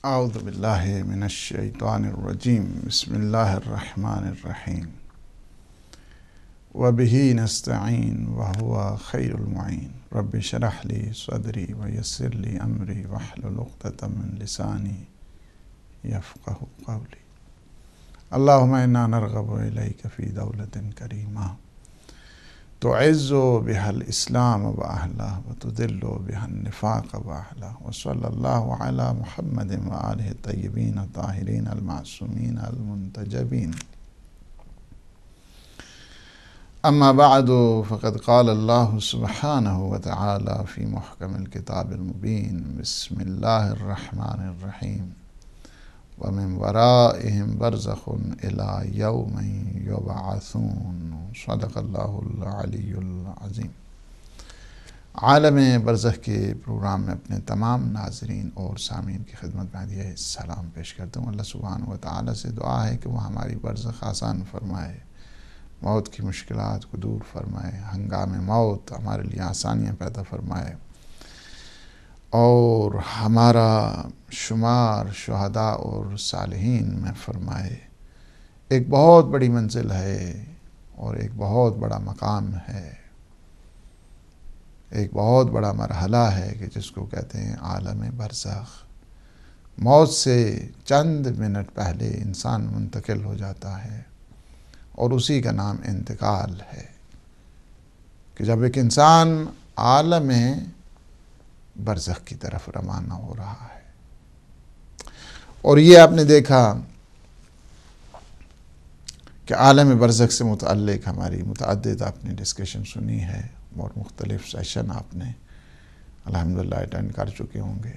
اعوذ باللہ من الشیطان الرجیم بسم اللہ الرحمن الرحیم وبہ نستعین وہو خیر المعین رب اشرح لی صدری ویسر لی امری واحلل عقدۃ من لسانی یفقہوا قولی اللہم انا نرغب الیک فی دولۃ کریمہ تعز بها الاسلام واہلہ وتذل بها النفاق واہلہ وصلی اللہ علی محمد وآلہ الطیبین الطاہرین المعصومین المنتجبین اما بعد فقد قال اللہ سبحانہ وتعالی فی محکم الکتاب المبین بسم اللہ الرحمن الرحیم ومن ورائهم برزخ الى یوم یبعثون صدق اللہ العلی العظیم۔ عالم برزخ کے پروگرام میں اپنے تمام ناظرین اور سامعین کی خدمت میں یہ سلام پیش کرتا ہوں۔ اللہ سبحانہ وتعالی سے دعا ہے کہ وہ ہماری برزخ آسان فرمائے، موت کی مشکلات کو دور فرمائے، ہنگام موت ہمارے لیے آسانیاں پیدا فرمائے اور ہمارا شمار شہداء اور صالحین میں فرمائے۔ ایک بہت بڑی منزل ہے اور ایک بہت بڑا مقام ہے، ایک بہت بڑا مرحلہ ہے کہ جس کو کہتے ہیں عالم برزخ۔ موت سے چند منٹ پہلے انسان منتقل ہو جاتا ہے اور اسی کا نام انتقال ہے کہ جب ایک انسان عالم برزخ کی طرف روانہ ہو رہا ہے۔ اور یہ آپ نے دیکھا کہ عالم برزخ سے متعلق ہماری متعدد آپ نے ڈسکشن سنی ہے اور مختلف سیشن آپ نے الحمدللہ اٹینڈ کر چکے ہوں گے۔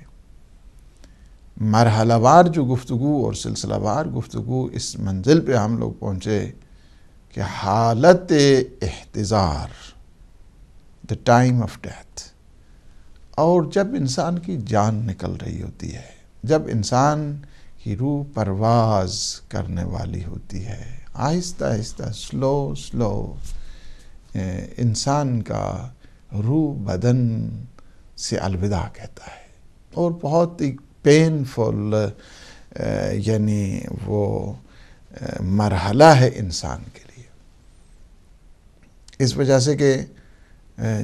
مرحلہ وار جو گفتگو اور سلسلہ وار گفتگو اس منزل پہ ہم لوگ پہنچے کہ حالت احتضار، the time of death، اور جب انسان کی جان نکل رہی ہوتی ہے، جب انسان کی روح پرواز کرنے والی ہوتی ہے، آہستہ آہستہ سلو انسان کا روح بدن سے الوداع کہتا ہے اور بہت ہی پینفل یعنی وہ مرحلہ ہے انسان کے لیے۔ اس وجہ سے کہ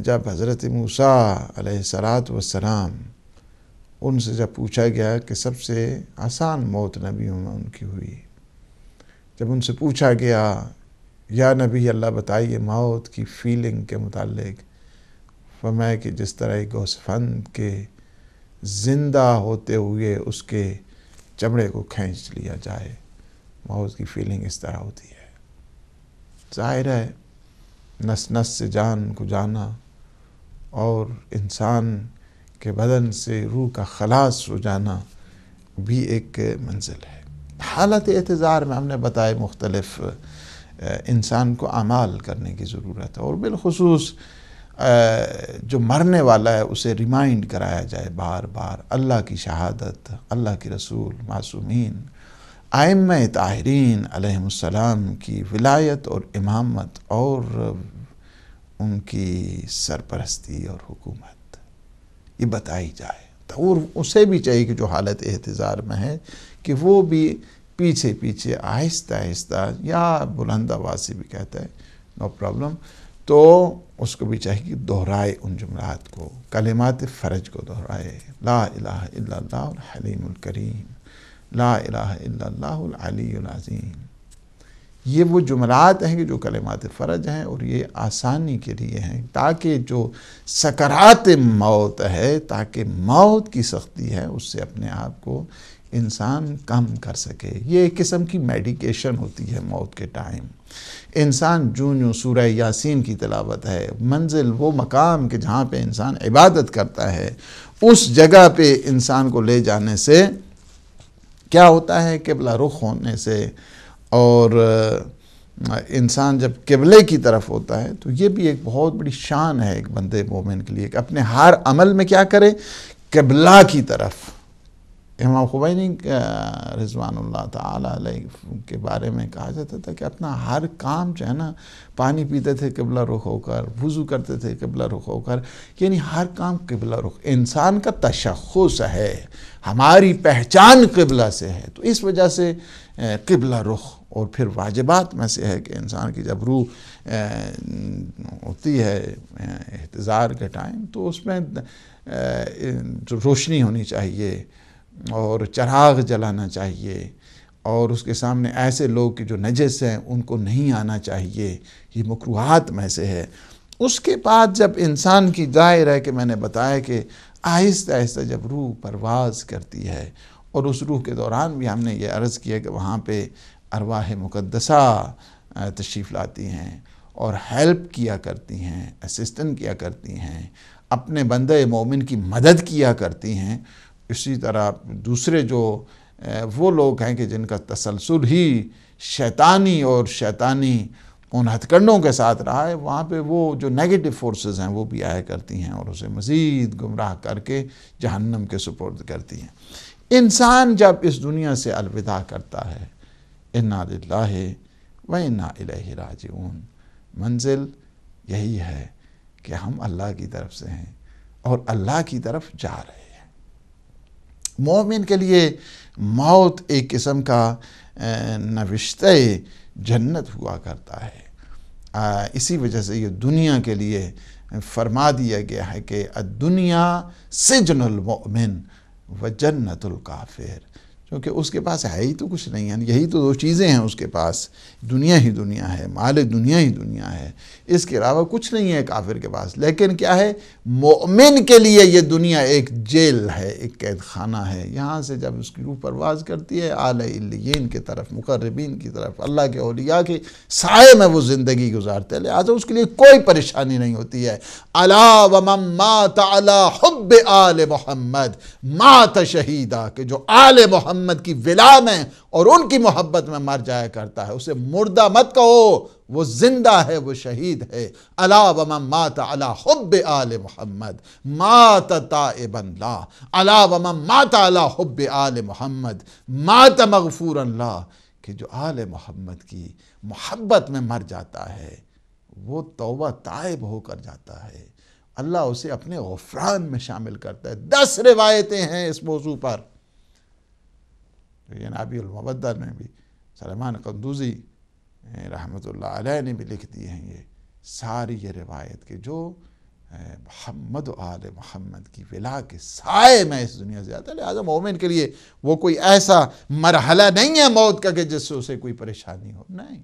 جب حضرت موسیٰ علیہ السلام ان سے جب پوچھا گیا کہ سب سے آسان موت نبیوں میں ان کی ہوئی، جب ان سے پوچھا گیا یا نبی اللہ بتائیے موت کی فیلنگ کے متعلق، فرمایا کہ جس طرح ایک گوسفند کے زندہ ہوتے ہوئے اس کے چمڑے کو کھینچ لیا جائے، موت کی فیلنگ اس طرح ہوتی ہے۔ ظاہر ہے نس نس سے جان کو جانا اور انسان کے بدن سے روح کا خلاص ہو جانا بھی ایک منزل ہے۔ حالت احتضار میں ہم نے بتائے مختلف انسان کو اعمال کرنے کی ضرورت ہے اور بالخصوص جو مرنے والا ہے اسے ریمائنڈ کرایا جائے بار بار اللہ کی شہادت، اللہ کے رسول، معصومین، ائمہ طاہرین علیہم السلام کی ولایت اور امامت اور ان کی سرپرستی اور حکومت یہ بتائی جائے۔ اور اسے بھی چاہیے کہ جو حالت احتضار میں ہے کہ وہ بھی پیچھے پیچھے آہستہ آہستہ یا بلند آواز سے بھی کہتا ہے نو پرابلم، تو اس کو بھی چاہیے کہ دہرائے ان جملات کو، کلمات فرج کو دہرائے، لا الہ الا اللہ الحلیم الکریم، لا الہ الا اللہ العلی العظیم۔ یہ وہ جملات ہیں کہ جو کلمات فرج ہیں اور یہ آسانی کے لیے ہیں تاکہ جو سکرات موت ہے، تاکہ موت کی سختی ہے اس سے اپنے آپ کو انسان کم کر سکے۔ یہ ایک قسم کی میڈیکیشن ہوتی ہے موت کے ٹائم۔ انسان جو سورہ یاسین کی تلاوت ہے، منزل وہ مقام کہ جہاں پہ انسان عبادت کرتا ہے، اس جگہ پہ انسان کو لے جانے سے کیا ہوتا ہے، قبلہ رخ ہونے سے، اور انسان جب قبلے کی طرف ہوتا ہے تو یہ بھی ایک بہت بڑی شان ہے ایک بندے مومن کے لیے کہ اپنے ہر عمل میں کیا کرے، قبلہ کی طرف امام خمینی رضوان اللہ تعالیٰ علیہ کے بارے میں کہا جاتا تھا کہ اپنا ہر کام جو ہے نا، پانی پیتے تھے قبلہ رخ ہو کر، وضو کرتے تھے قبلہ رخ ہو کر، یعنی ہر کام قبلہ رخ. انسان کا تشخص ہے، ہماری پہچان قبلہ سے ہے، تو اس وجہ سے قبلہ رخ. اور پھر واجبات میں سے ہے کہ انسان کی جب روح ہوتی ہے احتضار کے ٹائم، تو اس میں روشنی ہونی چاہیے اور چراغ جلانا چاہیے، اور اس کے سامنے ایسے لوگ کہ جو نجس ہیں ان کو نہیں آنا چاہیے. یہ مکروہات میں سے ہے. اس کے بعد جب انسان کی ظاہر ہے کہ میں نے بتایا کہ آہستہ آہستہ جب روح پرواز کرتی ہے، اور اس روح کے دوران بھی ہم نے یہ عرض کیا کہ وہاں پہ ارواح مقدسہ تشریف لاتی ہیں اور ہیلپ کیا کرتی ہیں، اسسٹنٹ کیا کرتی ہیں، اپنے بندہ مومن کی مدد کیا کرتی ہیں. اسی طرح دوسرے جو وہ لوگ ہیں کہ جن کا تسلسل ہی شیطانی اور شیطانی ان ہتھ کنڈوں کے ساتھ رہا ہے، وہاں پہ وہ جو نیگیٹو فورسز ہیں وہ بھی آیا کرتی ہیں اور اسے مزید گمراہ کر کے جہنم کے سپرد کرتی ہیں. انسان جب اس دنیا سے الوداع کرتا ہے، انا للہ و انا الیہ راجعون، منزل یہی ہے کہ ہم اللہ کی طرف سے ہیں اور اللہ کی طرف جا رہے ہیں. مومن کے لیے موت ایک قسم کا نوشتہ جنت ہوا کرتا ہے. اسی وجہ سے یہ دنیا کے لیے فرما دیا گیا ہے کہ الدنیا سجن المؤمن و جنت الکافر، کیونکہ اس کے پاس ہے ہی تو کچھ نہیں ہے. یہی تو دو چیزیں ہیں اس کے پاس، دنیا ہی دنیا ہے، مال دنیا ہی دنیا ہے، اس کے علاوہ کچھ نہیں ہے کافر کے پاس. لیکن کیا ہے، مومن کے لیے یہ دنیا ایک جیل ہے، ایک قید خانہ ہے. یہاں سے جب اس کی روح پرواز کرتی ہے اعلی علیین کی طرف، مقربین کی طرف، اللہ کے اولیاء کے سائے میں وہ زندگی گزارتے ہیں، لہٰذا اس کے لیے کوئی پریشانی نہیں ہوتی ہے. الا ومن مات علی حب آل محمد مات شہیدا، کہ جو آل محمد کی ولا میں اور ان کی محبت میں مر جایا کرتا ہے، اسے مردہ مت کہو، وہ زندہ ہے، وہ شہید ہے. الا ومن مات علی حب آل محمد مات تائبا لا، الا ومن مات علی حب آل محمد مات مغفورا لا، کہ جو آل محمد کی محبت میں مر جاتا ہے وہ توبہ تائب ہو کر جاتا ہے، اللہ اسے اپنے غفران میں شامل کرتا ہے. 10 روایتیں ہیں اس موضوع پر. یہ نابی المودہ میں بھی سلیمان قندوزی رحمۃ اللہ علیہ نے بھی لکھ دی ہیں یہ ساری یہ روایت کہ جو محمد و آل محمد کی ولا کے سائے میں اس دنیا سے آتا ہے. لہٰذا مومن کے لیے وہ کوئی ایسا مرحلہ نہیں ہے موت کا کہ جس سے اسے کوئی پریشانی ہو. نہیں،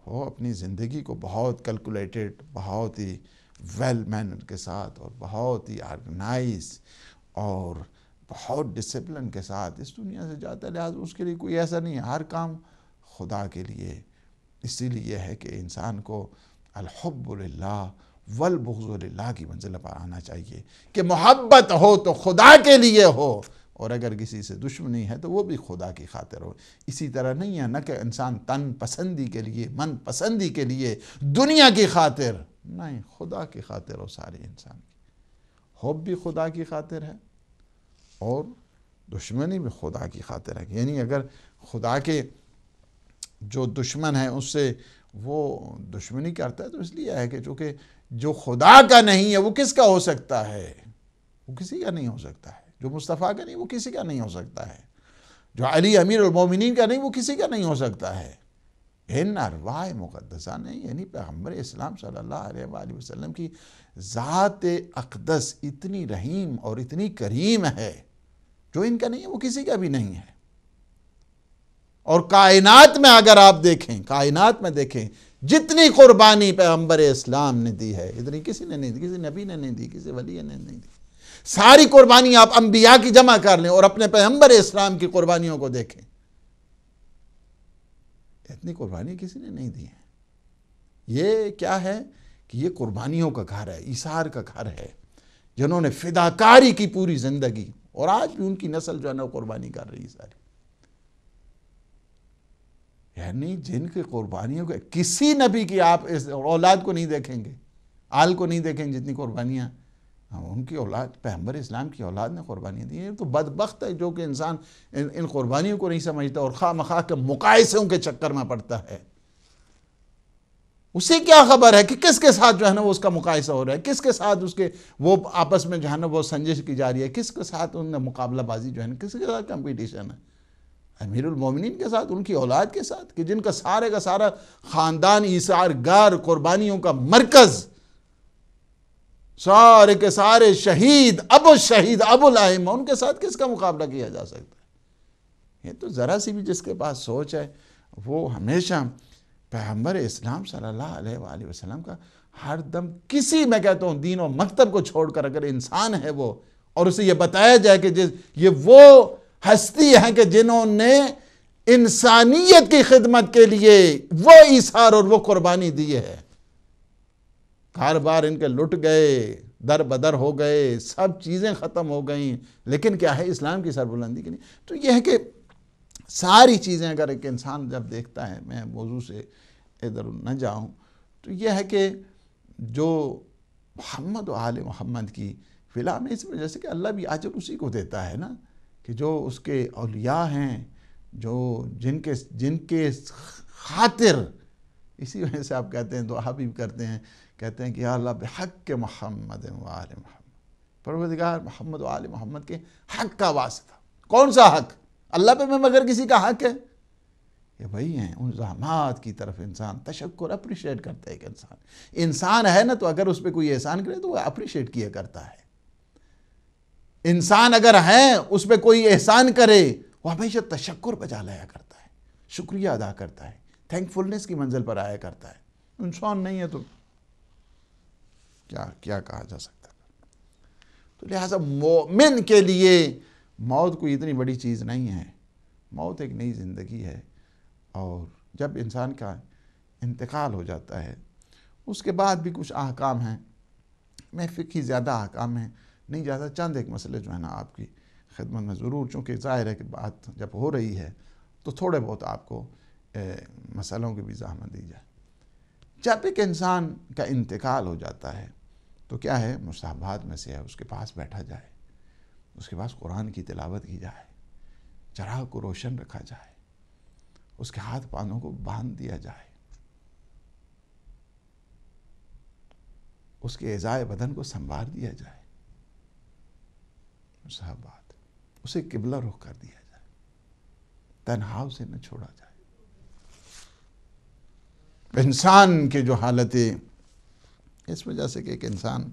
وہ اپنی زندگی کو بہت کیلکولیٹڈ، بہت ہی ویل مینر کے ساتھ اور بہت ہی آرگنائز اور بہت ڈسپلن کے ساتھ اس دنیا سے جاتا ہے. لہٰذا اس کے لیے کوئی ایسا نہیں ہے، ہر کام خدا کے لیے. اسی لیے ہے کہ انسان کو الحب للہ والبغض للہ کی منزل پر آنا چاہیے کہ محبت ہو تو خدا کے لیے ہو، اور اگر کسی سے دشمنی ہے تو وہ بھی خدا کی خاطر ہو. اسی طرح نہیں ہے نہ کہ انسان تن پسندی کے لیے، من پسندی کے لیے، دنیا کی خاطر، نہیں، خدا کی خاطر ہو سارے انسان کی. حب بھی خدا کی خاطر ہے اور دشمنی بھی خدا کی خاطر ہے. یعنی اگر خدا کے جو دشمن ہے اس سے وہ دشمنی کرتا ہے تو اس لیے ہے کہ چونکہ جو خدا کا نہیں ہے وہ کس کا ہو سکتا ہے؟ وہ کسی کا نہیں ہو سکتا ہے. جو مصطفیٰ کا نہیں وہ کسی کا نہیں ہو سکتا ہے. جو علی امیر المومنین کا نہیں وہ کسی کا نہیں ہو سکتا ہے. ان ارواح مقدسہ نے، یعنی پیغمبر اسلام صلی اللہ علیہ وآلہ وسلم کی ذات اقدس اتنی رحیم اور اتنی کریم ہے، جو ان کا نہیں ہے وہ کسی کا بھی نہیں ہے. اور کائنات میں اگر آپ دیکھیں، کائنات میں دیکھیں جتنی قربانی پیغمبر اسلام نے دی ہے اتنی کسی نے نہیں دی، کسی نبی نے نہیں دی، کسی ولی نے نہیں دی. ساری قربانی آپ انبیاء کی جمع کر لیں اور اپنے پیغمبر اسلام کی قربانیوں کو دیکھیں، اتنی قربانی کسی نے نہیں دی ہے. یہ کیا ہے کہ یہ قربانیوں کا گھر ہے، ایثار کا گھر ہے، جنہوں نے فداکاری کی پوری زندگی، اور آج بھی ان کی نسل جو ہے نا قربانی کر رہی ہے ساری. یعنی جن کی قربانیوں کے کسی نبی کی آپ اس اولاد کو نہیں دیکھیں گے، آل کو نہیں دیکھیں گے جتنی قربانیاں ان کی اولاد، پیغمبر اسلام کی اولاد نے قربانیاں دی. یہ تو بدبخت ہے جو کہ انسان ان قربانیوں کو نہیں سمجھتا اور خواہ مخواہ کے مقایسوں کے چکر میں پڑتا ہے. اسے کیا خبر ہے کہ کس کے ساتھ جو ہے نا وہ اس کا مقایسہ ہو رہا ہے، کس کے ساتھ اس کے وہ آپس میں جو ہے نا وہ سنجش کی جا رہی ہے، کس کے ساتھ ان میں مقابلہ بازی جو ہے نا، کس کے ساتھ کمپٹیشن ہے. امیر المومنین کے ساتھ، ان کی اولاد کے ساتھ، کہ جن کا سارا خاندان ایثار گار، قربانیوں کا مرکز، سارے کے سارے شہید ابو الائمہ، ان کے ساتھ کس کا مقابلہ کیا جا سکتا ہے؟ یہ تو ذرا سی بھی جس کے پاس سوچ ہے وہ ہمیشہ پیغمبر اسلام صلی اللہ علیہ وآلہ وسلم کا ہر دم کسی، میں کہتا ہوں دین و مکتب کو چھوڑ کر اگر انسان ہے وہ، اور اسے یہ بتایا جائے کہ یہ وہ ہستی ہیں کہ جنہوں نے انسانیت کی خدمت کے لیے وہ ایثار اور وہ قربانی دی ہے، کاروبار ان کے لٹ گئے، در بدر ہو گئے، سب چیزیں ختم ہو گئیں، لیکن کیا ہے اسلام کی سربلندی کے لیے. تو یہ ہے کہ ساری چیزیں اگر ایک انسان جب دیکھتا ہے، میں موضوع سے ادھر نہ جاؤں، تو یہ ہے کہ جو محمد و آل محمد کی فلاح میں، اس وجہ سے کہ اللہ بھی اجر اسی کو دیتا ہے نا، کہ جو اس کے اولیاء ہیں، جو جن کے خاطر، اسی وجہ سے آپ کہتے ہیں، دعا بھی کرتے ہیں، کہتے ہیں کہ یا اللہ بحق محمد و آل محمد، پروردگار محمد و آل محمد کے حق کا واسطہ. کون سا حق؟ اللہ پہ میں مگر کسی کا حق ہے؟ یہ وہی ہیں ان زحمات کی طرف انسان تشکر اپریشیٹ کرتا ہے. ایک انسان ہے نا، تو اگر اس پہ کوئی احسان کرے تو وہ اپریشیٹ کیا کرتا ہے. انسان اگر ہے، اس پہ کوئی احسان کرے، وہ ہمیشہ تشکر بجا لایا کرتا ہے، شکریہ ادا کرتا ہے، تھینکفلنس کی منزل پر آیا کرتا ہے. انسان نہیں ہے تو کیا کہا جا سکتا ہے. تو لہٰذا مومن کے لیے موت کوئی اتنی بڑی چیز نہیں ہے. موت ایک نئی زندگی ہے، اور جب انسان کا انتقال ہو جاتا ہے اس کے بعد بھی کچھ احکام ہیں. میں فقہی زیادہ احکام ہیں نہیں جاتا، چند ایک مسئلے جو ہے نا آپ کی خدمت میں ضرور، چونکہ ظاہر ہے کہ بات جب ہو رہی ہے تو تھوڑے بہت آپ کو مسئلوں کی بھی زحمت دی جائے. جب ایک انسان کا انتقال ہو جاتا ہے تو کیا ہے، مستحبات میں سے ہے اس کے پاس بیٹھا جائے، اس کے پاس قرآن کی تلاوت کی جائے، چراغ کو روشن رکھا جائے، اس کے ہاتھ پاؤں کو باندھ دیا جائے، اس کے اعضائے بدن کو سنوار دیا جائے، مستحبات، اسے قبلہ رخ کر دیا جائے، تنہا اسے نہ چھوڑا جائے. انسان کے جو حالتیں، اس وجہ سے کہ ایک انسان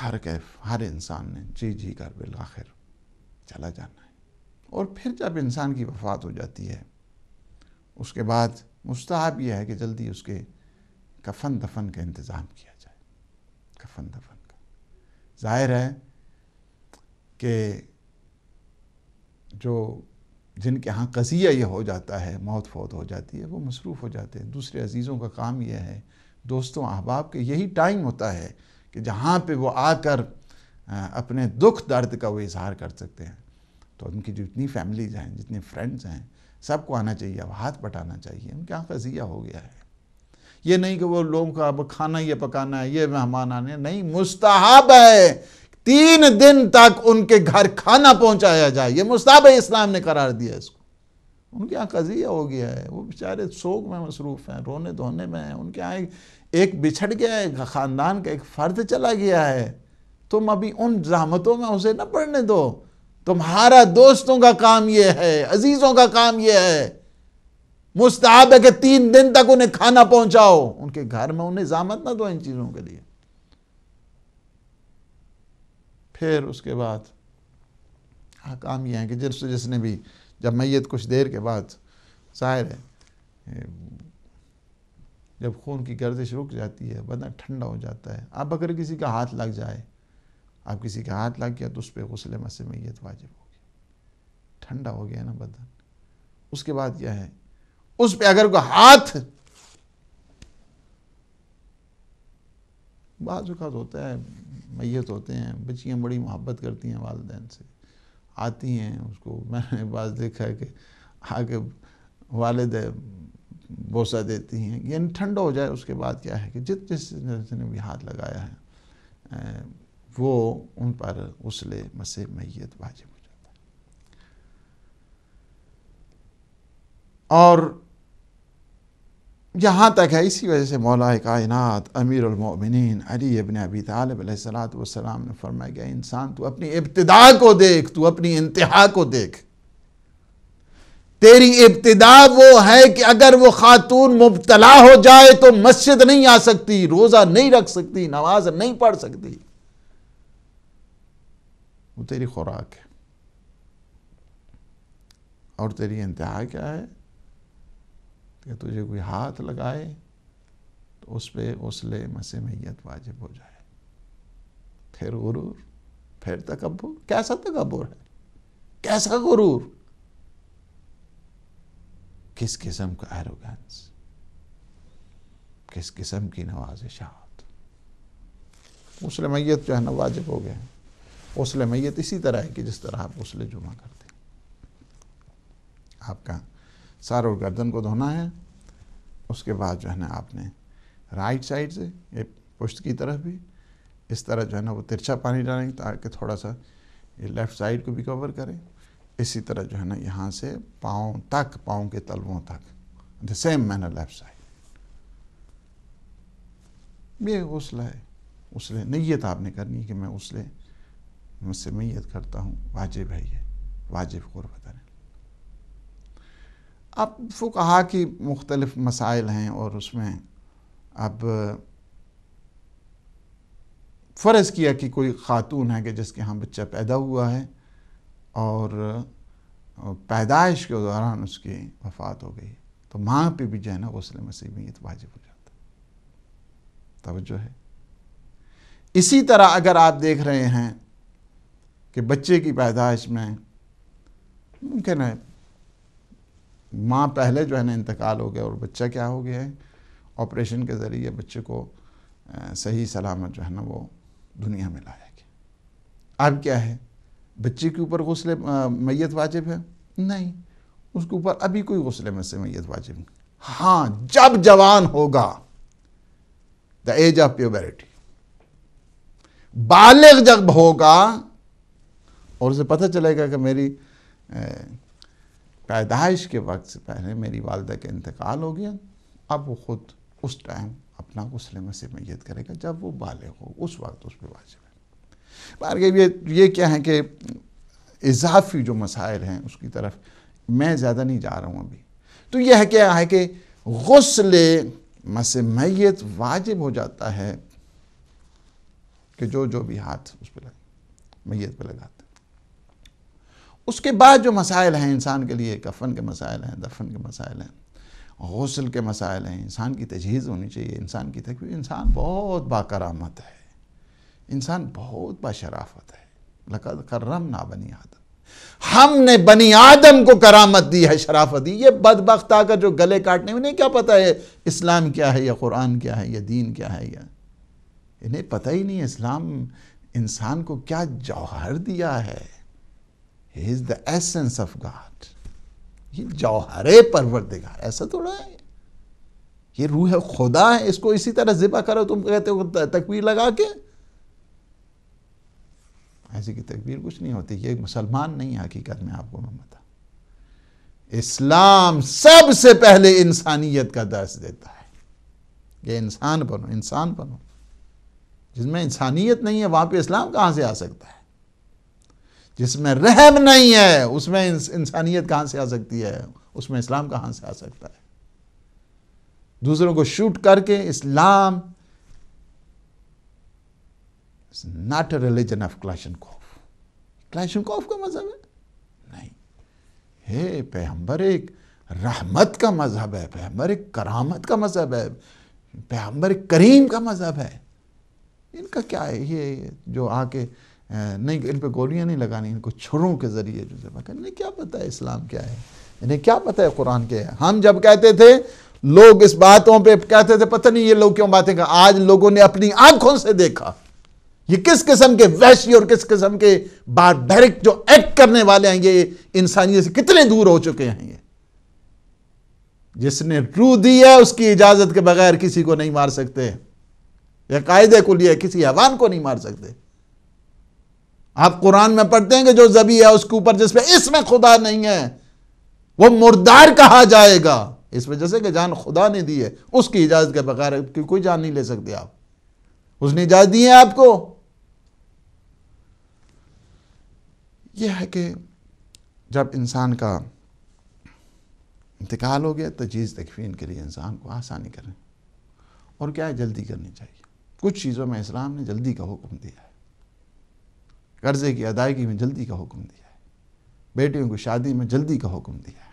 ہر انسان نے جی کر بالآخر چلا جانا ہے. اور پھر جب انسان کی وفات ہو جاتی ہے اس کے بعد مستحب یہ ہے کہ جلدی اس کے کفن دفن کا انتظام کیا جائے. کفن دفن کا ظاہر ہے کہ جن کے ہاں قضیہ یہ ہو جاتا ہے، موت فوت ہو جاتی ہے، وہ مصروف ہو جاتے ہیں. دوسرے عزیزوں کا کام یہ ہے، دوستوں احباب کے یہی ٹائم ہوتا ہے کہ جہاں پہ وہ آ کر اپنے دکھ درد کا وہ اظہار کر سکتے ہیں. تو ان کی جتنی فیملیز ہیں، جتنے فرینڈز ہیں، سب کو آنا چاہیے، اب ہاتھ بٹانا چاہیے. ان کے یہاں قضیہ ہو گیا ہے. یہ نہیں کہ وہ لوگوں کا اب کھانا یہ پکانا ہے، یہ مہمان آنے، نہیں، مستحب ہے 3 دن تک ان کے گھر کھانا پہنچایا جائے. یہ مستحب اسلام نے قرار دیا اس کو. ان کے یہاں قضیہ ہو گیا ہے، وہ بیچارے سوگ میں مصروف ہیں، رونے دھونے میں ہیں. ان کے یہاں ایک بچھڑ گیا ہے، خاندان کا ایک فرد چلا گیا ہے. تم ابھی ان زحمتوں میں اسے نہ پڑنے دو. تمہارا دوستوں کا کام یہ ہے، عزیزوں کا کام یہ ہے. مستحب ہے کہ 3 دن تک انہیں کھانا پہنچاؤ، ان کے گھر میں انہیں زحمت نہ دو ان چیزوں کے لیے. پھر اس کے بعد کام یہ ہے کہ جس نے بھی، جب میت کچھ دیر کے بعد، ظاہر ہے جب خون کی گردش رک جاتی ہے، بدن ٹھنڈا ہو جاتا ہے. اب اگر کسی کا ہاتھ لگ جائے، اب کسی کا ہاتھ لگ گیا تو اس پہ غسل مس میت واجب ہو گیا. ٹھنڈا ہو گیا نا بدن. اس کے بعد کیا ہے، اس پہ اگر کوئی ہاتھ، بعض اوقات ہوتا ہے میت ہوتے ہیں، بچیاں بڑی محبت کرتی ہیں والدین سے، آتی ہیں اس کو. میں نے بعض دیکھا ہے کہ آگے والد بوسہ دیتی ہیں، یعنی ٹھنڈا ہو جائے، اس کے بعد کیا ہے کہ جس نے بھی ہاتھ لگایا ہے وہ ان پر غسل مسح میت واجب ہو جاتا ہے۔ اور یہاں تک ہے، اسی وجہ سے مولا کائنات امیر المؤمنین علی ابن ابی طالب علیہ السلام نے فرمایا کہ انسان تو اپنی ابتدا کو دیکھ، تو اپنی انتہا کو دیکھ۔ تیری ابتدا وہ ہے کہ اگر وہ خاتون مبتلا ہو جائے تو مسجد نہیں آ سکتی، روزہ نہیں رکھ سکتی، نماز نہیں پڑھ سکتی، وہ تیری خوراک ہے۔ اور تیری انتہا کیا ہے کہ تجھے کوئی ہاتھ لگائے تو اس پہ غسل مسح میت واجب ہو جائے۔ پھر غرور، پھر تکبر۔ کیسا تکبر ہے، کیسا غرور، کس قسم کا ایروگنس، کس قسم کی نوازشات۔ غسل میت جو ہے نا واجب ہو گئے ہیں۔ غسل میت اسی طرح ہے کہ جس طرح آپ غسل جمعہ کرتے ہیں۔ آپ کا سر اور گردن کو دھونا ہے، اس کے بعد جو ہے نا آپ نے رائٹ سائڈ سے یہ پشت کی طرف بھی اس طرح جو ہے نا وہ ترچھا پانی ڈالیں تاکہ تھوڑا سا یہ لیفٹ سائڈ کو بھی کور کریں۔ اسی طرح جو ہے نا یہاں سے پاؤں تک، پاؤں کے تلووں تک، the same manner left side. یہ غسل ہے، غسل نیت آپ نے کرنی ہے کہ میں غسل مسح میت کرتا ہوں، واجب ہے، یہ واجب قربت ہے۔ اب فقہا کی مختلف مسائل ہیں، اور اس میں اب فرض کیا کہ کوئی خاتون ہے کہ جس کے ہاں بچہ پیدا ہوا ہے اور پیدائش کے دوران اس کی وفات ہو گئی، تو ماں پہ بھی جو ہے نا غسل مسح میت واجب ہو جاتا ہے۔ توجہ ہے۔ اسی طرح اگر آپ دیکھ رہے ہیں کہ بچے کی پیدائش میں ممکن ہے ماں پہلے جو ہے نا انتقال ہو گیا اور بچہ کیا ہو گیا ہے، آپریشن کے ذریعے بچے کو صحیح سلامت جو ہے نا وہ دنیا میں لایا گیا۔ اب کیا ہے، بچے کے اوپر غسل میت واجب ہے؟ نہیں، اس کے اوپر ابھی کوئی غسل مسح میت واجب نہیں۔ ہاں، جب جوان ہوگا، دا ایج آف پیوبرٹی، بالغ جب ہوگا اور اسے پتہ چلے گا کہ میری پیدائش کے وقت سے پہلے میری والدہ کا انتقال ہو گیا، اب وہ خود اس ٹائم اپنا غسل مسح میت کرے گا جب وہ بالغ ہو، اس وقت اس پہ واجب ہے۔ بہرکیف یہ کیا ہے کہ اضافی جو مسائل ہیں اس کی طرف میں زیادہ نہیں جا رہا ہوں ابھی۔ تو یہ کیا ہے کہ غسل مسح میت واجب ہو جاتا ہے کہ جو بھی ہاتھ اس پہ میت پہ لگاتے ہیں۔ اس کے بعد جو مسائل ہیں انسان کے لیے، کفن کے مسائل ہیں، دفن کے مسائل ہیں، غسل کے مسائل ہیں، انسان کی تجہیز ہونی چاہیے، انسان کی تکفیر۔ انسان بہت باکرامت ہے، انسان بہت باشرافت ہے۔ لقد کرمنا بنی آدم، ہم نے بنی آدم کو کرامت دی ہے، شرافت دی۔ یہ بدبخت آ کر جو گلے کاٹنے، انہیں کیا پتہ ہے اسلام کیا ہے یا قرآن کیا ہے یا دین کیا ہے، یا انہیں پتہ ہی نہیں اسلام انسان کو کیا جوہر دیا ہے۔ He is the essence of God۔ یہ جوہر پروردگار، ایسا تھوڑا ہے، یہ روح خدا ہے، اس کو اسی طرح ذبح کرو، تم کہتے ہو تکبیر لگا کے، ایسی کی تکبیر کچھ نہیں ہوتی۔ یہ مسلمان نہیں ہے حقیقت میں، آپ کو میں بتا۔ اسلام سب سے پہلے انسانیت کا درس دیتا ہے کہ انسان بنو، انسان بنو۔ جس میں انسانیت نہیں ہے وہاں پہ اسلام کہاں سے آ سکتا ہے؟ جس میں رحم نہیں ہے اس میں انسانیت کہاں سے آ سکتی ہے؟ اس میں اسلام کہاں سے آ سکتا ہے؟ دوسروں کو شوٹ کر کے اسلام not a religion of Kalashnikov. Kalashnikov کا مذہب ہے؟ نہیں، ہے پیغمبر ایک رحمت کا مذہب ہے، پیغمبر ایک کرامت کا مذہب ہے، پیغمبر ایک کریم کا مذہب ہے۔ ان کا کیا ہے، یہ جو آ کے نہیں، ان پہ گولیاں نہیں لگانی، ان کو چھروں کے ذریعے جو ذبح کریں۔ انہیں کیا پتہ ہے اسلام کیا ہے، انہیں کیا پتہ ہے قرآن کیا ہے۔ ہم جب کہتے تھے، لوگ اس باتوں پہ کہتے تھے پتہ نہیں یہ لوگ کیوں باتیں کر، آج لوگوں نے اپنی آنکھوں سے دیکھا یہ کس قسم کے وحشی اور کس قسم کے باربیرک جو ایکٹ کرنے والے ہیں، یہ انسانیت سے کتنے دور ہو چکے ہیں۔ جس نے روح دی ہے اس کی اجازت کے بغیر کسی کو نہیں مار سکتے. یہ قاعدے کلی ہے، کسی حیوان کو نہیں مار سکتے. آپ قرآن میں پڑھتے ہیں کہ جو ذبیح ہے اس کے اوپر جس پہ اس میں خدا نہیں ہے وہ مردار کہا جائے گا، اس وجہ سے کہ جان خدا نے دی ہے، اس کی اجازت کے بغیر کوئی جان نہیں لے سکتے آپ. اس نے اجازت دی ہے آپ کو. یہ ہے کہ جب انسان کا انتقال ہو گیا تجہیز تکفین کے لیے انسان کو آسانی کریں. اور کیا ہے، جلدی کرنی چاہیے. کچھ چیزوں میں اسلام نے جلدی کا حکم دیا ہے. قرضے کی ادائیگی میں جلدی کا حکم دیا ہے. بیٹیوں کی شادی میں جلدی کا حکم دیا ہے.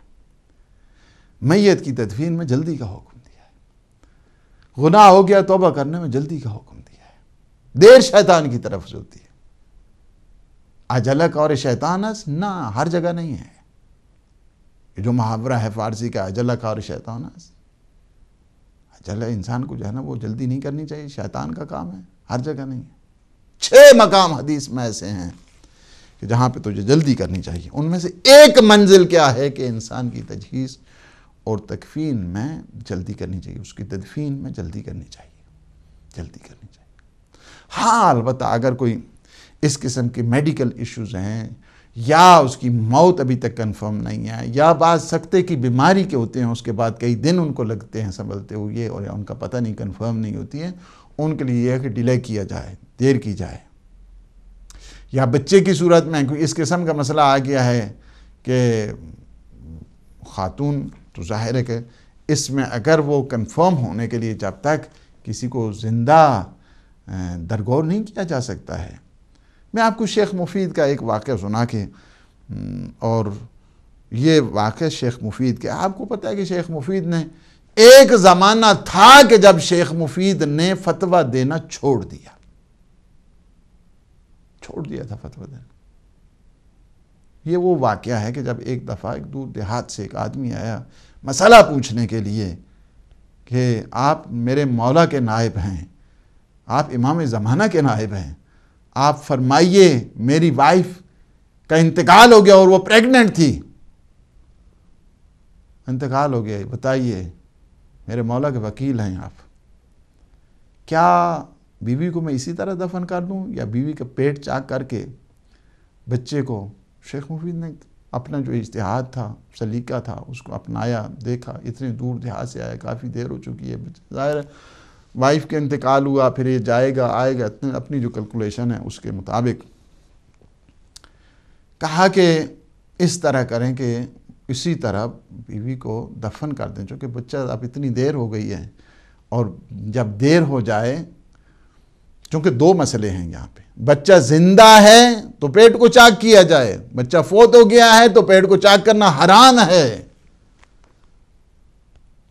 میت کی تدفین میں جلدی کا حکم دیا ہے. گناہ ہو گیا توبہ کرنے میں جلدی کا حکم دیا ہے. دیر شیطان کی طرف سے ہوتی ہے. اجلک اور شیطانس نہ ہر جگہ نہیں ہے. یہ جو محاورہ ہے فارسی کا اجلک اور شیطانس، اجل انسان کو جو ہے نا وہ جلدی نہیں کرنی چاہیے، شیطان کا کام ہے، ہر جگہ نہیں ہے. 6 مقام حدیث میں ایسے ہیں کہ جہاں پہ تجھے جلدی کرنی چاہیے. ان میں سے ایک منزل کیا ہے کہ انسان کی تجہیز اور تکفین میں جلدی کرنی چاہیے، اس کی تدفین میں جلدی کرنی چاہیے، جلدی کرنی چاہیے. ہاں البتہ اگر کوئی اس قسم کے میڈیکل ایشوز ہیں یا اس کی موت ابھی تک کنفرم نہیں ہے یا بعض سکتے کی بیماری کے ہوتے ہیں، اس کے بعد کئی دن ان کو لگتے ہیں سنبھلتے ہوئے اور ان کا پتہ نہیں کنفرم نہیں ہوتی ہے، ان کے لیے یہ ہے کہ ڈیلے کیا جائے، دیر کی جائے. یا بچے کی صورت میں کوئی اس قسم کا مسئلہ آ گیا ہے کہ خاتون تو ظاہر ہے کہ اس میں اگر وہ کنفرم ہونے کے لیے جب تک کسی کو زندہ درگور نہیں کیا جا سکتا ہے. میں آپ کو شیخ مفید کا ایک واقعہ سنا کے، اور یہ واقعہ شیخ مفید کے، آپ کو پتہ ہے کہ شیخ مفید نے ایک زمانہ تھا کہ جب شیخ مفید نے فتویٰ دینا چھوڑ دیا تھا فتویٰ دینا. یہ وہ واقعہ ہے کہ جب ایک دفعہ ایک دور دیہات سے ایک آدمی آیا مسئلہ پوچھنے کے لیے کہ آپ میرے مولا کے نائب ہیں، آپ امام زمانہ کے نائب ہیں، آپ فرمائیے میری وائف کا انتقال ہو گیا اور وہ پریگننٹ تھی، انتقال ہو گیا، بتائیے میرے مولا کے وکیل ہیں آپ، کیا بیوی کو میں اسی طرح دفن کر دوں یا بیوی کا پیٹ چاک کر کے بچے کو؟ شیخ مفید نے اپنا جو اجتہاد تھا، سلیقہ تھا، اس کو اپنایا، دیکھا اتنے دور دیہات سے آیا، کافی دیر ہو چکی ہے، ظاہر ہے وائف کے انتقال ہوا، پھر یہ جائے گا آئے گا، اپنی جو کیلکولیشن ہے اس کے مطابق کہا کہ اس طرح کریں کہ اسی طرح بیوی کو دفن کر دیں، چونکہ بچہ اب اتنی دیر ہو گئی ہے، اور جب دیر ہو جائے، چونکہ 2 مسئلے ہیں یہاں پہ، بچہ زندہ ہے تو پیٹ کو چاک کیا جائے، بچہ فوت ہو گیا ہے تو پیٹ کو چاک کرنا حرام ہے،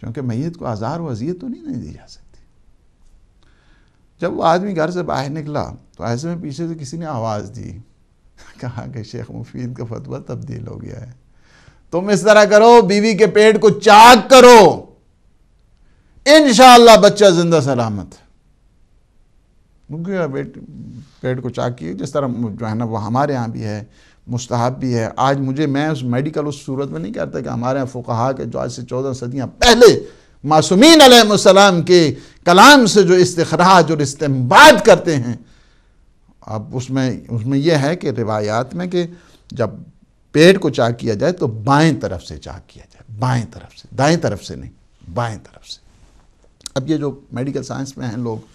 کیونکہ میت کو آزار و اذیت تو نہیں دی جا سکتی. جب وہ آدمی گھر سے باہر نکلا تو ایسے میں پیچھے سے کسی نے آواز دی، کہا کہ شیخ مفید کا فتویٰ تبدیل ہو گیا ہے، تم اس طرح کرو بیوی کے پیٹ کو چاک کرو، انشاءاللہ بچہ زندہ سلامت. پیٹ کو چاک کیے، جس طرح جو ہے نا وہ ہمارے ہاں بھی ہے، مستحب بھی ہے. آج میں اس میڈیکل اس صورت میں نہیں کہتا کہ ہمارے ہاں فقہا کے جو آج سے 14 صدیاں پہلے معصومین علیہ السلام کے کلام سے جو استخراج اور استنباط کرتے ہیں، اب اس میں یہ ہے کہ روایات میں کہ جب پیٹ کو چاک کیا جائے تو بائیں طرف سے چاک کیا جائے، بائیں طرف سے، دائیں طرف سے نہیں، بائیں طرف سے. اب یہ جو میڈیکل سائنس میں ہیں لوگ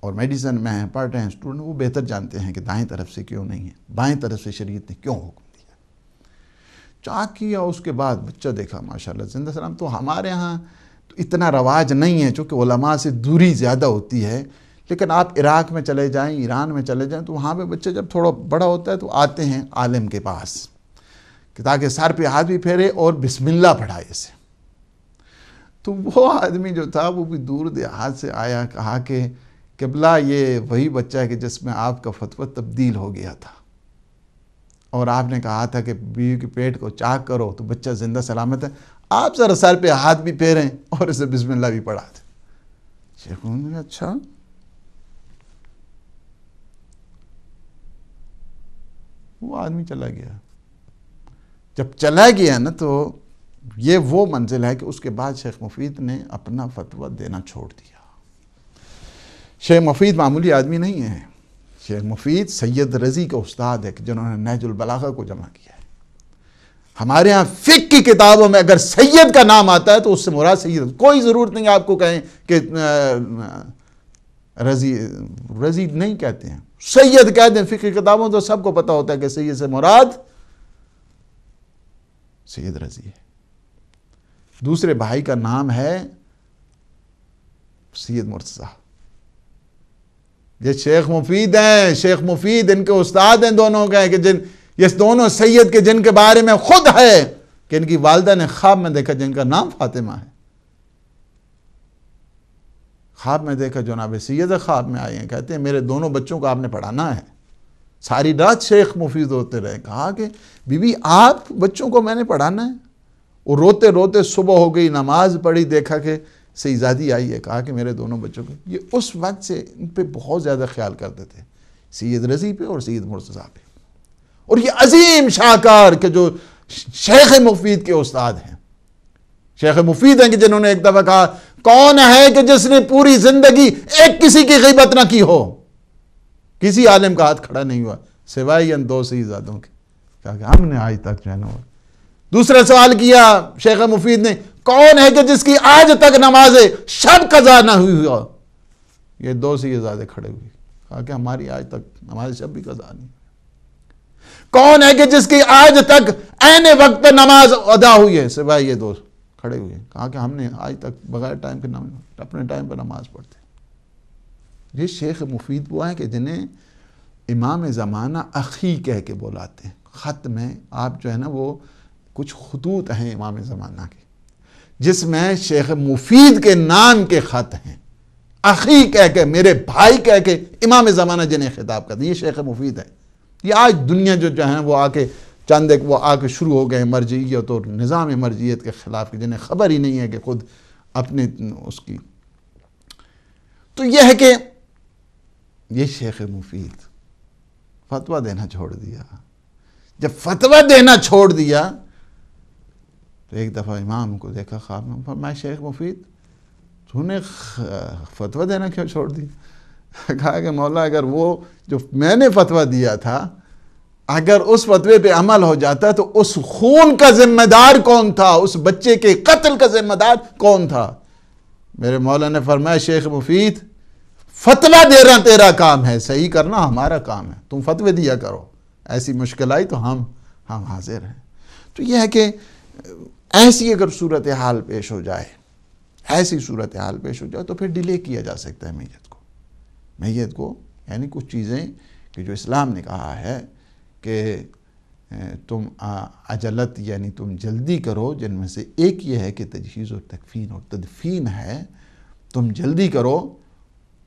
اور میڈیسن میں ہیں پڑھ رہے ہیں اسٹوڈنٹ، وہ بہتر جانتے ہیں کہ دائیں طرف سے کیوں نہیں ہے، بائیں طرف سے شریعت نے کیوں حکم دیا. چاک کیا، اس کے بعد بچہ دیکھا ماشاءاللہ زندہ سلام. تو ہمارے ہاں تو اتنا رواج نہیں ہے چونکہ علماء سے دوری زیادہ ہوتی ہے، لیکن آپ عراق میں چلے جائیں، ایران میں چلے جائیں، تو وہاں پہ بچہ جب تھوڑا بڑا ہوتا ہے تو آتے ہیں عالم کے پاس کہ تاکہ سر پہ ہاتھ بھی پھیرے اور بسم اللہ پڑھائے اسے. تو وہ آدمی جو تھا وہ بھی دور دیہات سے آیا، کہا کہ قبلہ یہ وہی بچہ ہے کہ جس میں آپ کا فتویٰ تبدیل ہو گیا تھا، اور آپ نے کہا تھا کہ بیوی کے پیٹ کو چاک کرو تو بچہ زندہ سلامت ہے، آپ ذرا سر پہ ہاتھ بھی پھیریں اور اسے بسم اللہ بھی پڑھا دیں. شیخ نے کہا اچھا. وہ آدمی چلا گیا. جب چلا گیا نا تو یہ وہ منزل ہے کہ اس کے بعد شیخ مفید نے اپنا فتویٰ دینا چھوڑ دیا۔ شیخ مفید معمولی آدمی نہیں ہے، شیخ مفید سید رضی کے استاد ہے جنہوں نے نہج البلاغہ کو جمع کیا ہے۔ ہمارے ہاں فقہ کی کتابوں میں اگر سید کا نام آتا ہے تو اس سے مراد سید، کوئی ضرورت نہیں آپ کو کہیں کہ رضی نہیں کہتے ہیں، سید کہتے ہیں۔ فقہ کتابوں تو سب کو پتہ ہوتا ہے کہ سید سے مراد سید رضی ہے۔ دوسرے بھائی کا نام ہے سید مرتضیٰ۔ یہ شیخ مفید ہیں، شیخ مفید ان کے استاد ہیں دونوں کے، کہ یہ دونوں سید کے جن کے بارے میں خود ہے کہ ان کی والدہ نے خواب میں دیکھا جن کا نام فاطمہ ہے، خواب میں دیکھا جناب سید خواب میں آئے ہیں، کہتے ہیں میرے دونوں بچوں کو آپ نے پڑھانا ہے۔ ساری رات شیخ مفید ہوتے رہے، کہا کہ بی بی آپ بچوں کو میں نے پڑھانا ہے۔ وہ روتے روتے صبح ہو گئی، نماز پڑھی، دیکھا کہ سیدزادی آئی ہے، کہا کہ میرے دونوں بچوں کو، یہ اس وقت سے ان پہ بہت زیادہ خیال کرتے تھے، سید رضی پہ اور سید مرتضیٰ پہ۔ اور یہ عظیم شاہکار کہ جو شیخ مفید کے استاد ہیں، شیخ مفید ہیں کہ جنہوں نے ایک دفعہ کہا کون ہے کہ جس نے پوری زندگی ایک کسی کی غیبت نہ کی ہو؟ کسی عالم کا ہاتھ کھڑا نہیں ہوا سوائے ان دو سیدزادوں کے، کہا کہ ہم نے آج تک جو ہے نا۔ دوسرا سوال کیا شیخ مفید نے، کون ہے کہ جس کی آج تک نماز شب قضا نہ ہوئی ہو؟ یہ دو سیدزادے کھڑے ہوئے، کہا کہ ہماری آج تک نماز شب بھی قضا نہیں۔ کون ہے کہ جس کی آج تک عین وقت پہ نماز ادا ہوئی ہے؟ سوائے یہ دو کھڑے ہوئے، کہا کہ ہم نے آج تک بغیر ٹائم کے اپنے ٹائم پہ نماز پڑھتے۔ یہ شیخ مفید وہ ہیں کہ جنہیں امام زمانہ اخی کہہ کے بلاتے ہیں۔ خط میں آپ جو ہے نا وہ کچھ خطوط ہیں امام زمانہ کے جس میں شیخ مفید کے نام کے خط ہیں، اخی کہہ کے، میرے بھائی کہہ کے امام زمانہ جنہیں خطاب کرتے ہیں، یہ شیخ مفید ہے۔ یہ آج دنیا جو ہے وہ آ کے چند ایک وہ آ کے شروع ہو گئے مرجعیت اور نظام مرجعیت کے خلاف، جنہیں خبر ہی نہیں ہے کہ خود اپنے اس کی۔ تو یہ ہے کہ یہ شیخ مفید فتویٰ دینا چھوڑ دیا۔ جب فتویٰ دینا چھوڑ دیا تو ایک دفعہ امام کو دیکھا خواب میں، فرمایا شیخ مفید تو نے فتویٰ دینا کیوں چھوڑ دیا؟ کہا کہ مولا اگر وہ جو میں نے فتویٰ دیا تھا اگر اس فتوے پہ عمل ہو جاتا تو اس خون کا ذمہ دار کون تھا؟ اس بچے کے قتل کا ذمہ دار کون تھا؟ میرے مولا نے فرمایا شیخ مفید فتویٰ دینا تیرا کام ہے، صحیح کرنا ہمارا کام ہے، تم فتوے دیا کرو، ایسی مشکل آئی تو ہم حاضر ہیں۔ تو یہ ہے کہ ایسی اگر صورتحال پیش ہو جائے، ایسی صورتحال پیش ہو جائے تو پھر ڈیلے کیا جا سکتا ہے میت کو، یعنی کچھ چیزیں کہ جو اسلام نے کہا ہے کہ تم عجلت یعنی تم جلدی کرو، جن میں سے ایک یہ ہے کہ تجہیز اور تکفین اور تدفین ہے، تم جلدی کرو۔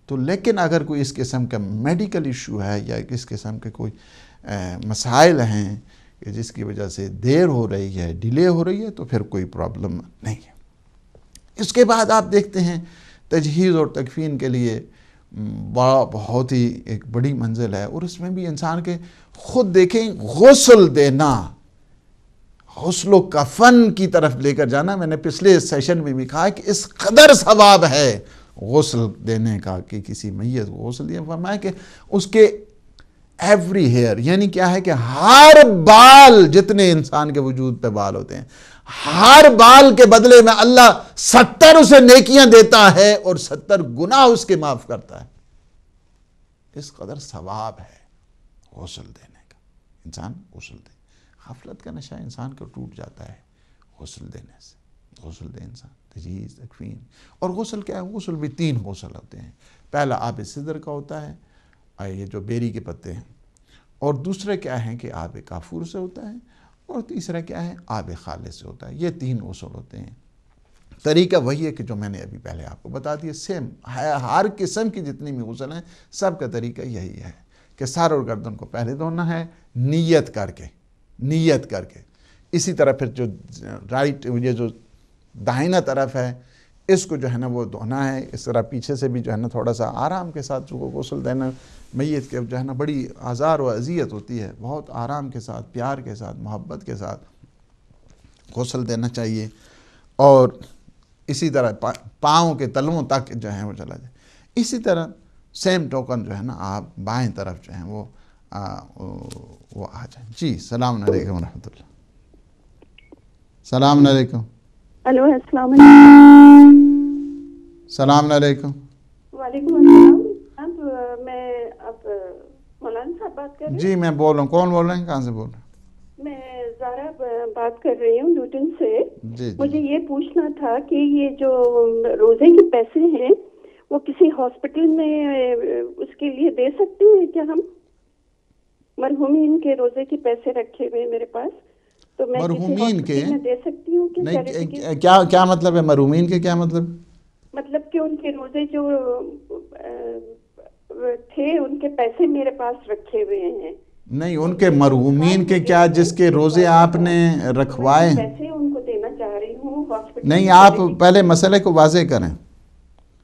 تو لیکن اگر کوئی اس قسم کا میڈیکل ایشو ہے یا اس قسم کے کوئی مسائل ہیں کہ جس کی وجہ سے دیر ہو رہی ہے، ڈیلے ہو رہی ہے، تو پھر کوئی پرابلم نہیں ہے۔ اس کے بعد آپ دیکھتے ہیں تجہیز اور تکفین کے لیے بہت ہی ایک بڑی منزل ہے، اور اس میں بھی انسان کے خود دیکھیں غسل دینا، غسل و کفن کی طرف لے کر جانا۔ میں نے پچھلے سیشن میں بھی کہا کہ اس قدر ثواب ہے غسل دینے کا کہ کسی میت کو غسل دیا، فرمایا کہ اس کے ایوری ہیئر، یعنی کیا ہے کہ ہر بال، جتنے انسان کے وجود پہ بال ہوتے ہیں، ہر بال کے بدلے میں اللہ 70 اسے نیکیاں دیتا ہے اور 70 گناہ اس کے معاف کرتا ہے۔ اس قدر ثواب ہے غسل دینے کا۔ انسان غسل دے، غفلت کا نشہ انسان کو ٹوٹ جاتا ہے غسل دینے سے۔ غسل دے انسان، تجہیز، تکفین۔ اور غسل کیا ہے؟ غسل بھی 3 غسل ہوتے ہیں۔ پہلا آب صدر کا ہوتا ہے، یہ جو بیری کے پتے ہیں، اور دوسرا کیا ہے کہ آب کافور سے ہوتا ہے، اور تیسرا کیا ہے آب خالص سے ہوتا ہے۔ یہ 3 غسل ہوتے ہیں۔ طریقہ وہی ہے کہ جو میں نے ابھی پہلے آپ کو بتا دیا، سیم ہر قسم کی جتنی بھی غسل ہیں سب کا طریقہ یہی ہے کہ سر اور گردن کو پہلے دھونا ہے نیت کر کے۔ اسی طرح پھر جو رائٹ، یہ جو داہنہ طرف ہے اس کو جو ہے نا وہ دھونا ہے۔ اس طرح پیچھے سے بھی جو ہے نا تھوڑا سا آرام کے ساتھ جو غسل دینا، میت کے جو ہے نا بڑی آزار و اذیت ہوتی ہے، بہت آرام کے ساتھ، پیار کے ساتھ، محبت کے ساتھ غسل دینا چاہیے، اور اسی طرح پاؤں کے تلوؤں تک جو ہے وہ چلا جائے. اسی طرح سیم ٹوکن جو ہے نا آپ بائیں طرف جو ہیں وہ آ جائیں. جی السلام علیکم ورحمۃ اللہ. السلام علیکم. ہلو السلام علیکم. السلام علیکم. وعلیکم السلام. اب میں اب مولانا صاحب بات کر رہے ہیں؟ جی میں بول رہا ہوں. کون بول رہے ہیں؟ کہاں سے بول رہے ہیں؟ میں زارا بات کر رہی ہوں لوٹن سے. جی مجھے یہ پوچھنا تھا کہ یہ جو روزے کے پیسے ہیں وہ کسی ہاسپٹل میں اس کے لیے دے سکتے ہیں کیا ہم؟ مرحومین کے روزے کے پیسے رکھے ہوئے میرے پاس، تو میں کسی ہاسپٹل میں دے سکتی ہوں کہ نہیں، کیا مطلب ہے مرحومین کے؟ کیا مطلب کہ ان کے روزے جو تھے ان کے پیسے میرے پاس رکھے ہوئے ہیں. نہیں، ان کے مرحومین کے کیا جس کے روزے آپ نے رکھوائے ہیں؟ پیسے ان کو دینا چاہ رہی ہوں ہاسپٹل. نہیں، آپ پہلے مسئلے کو واضح کریں.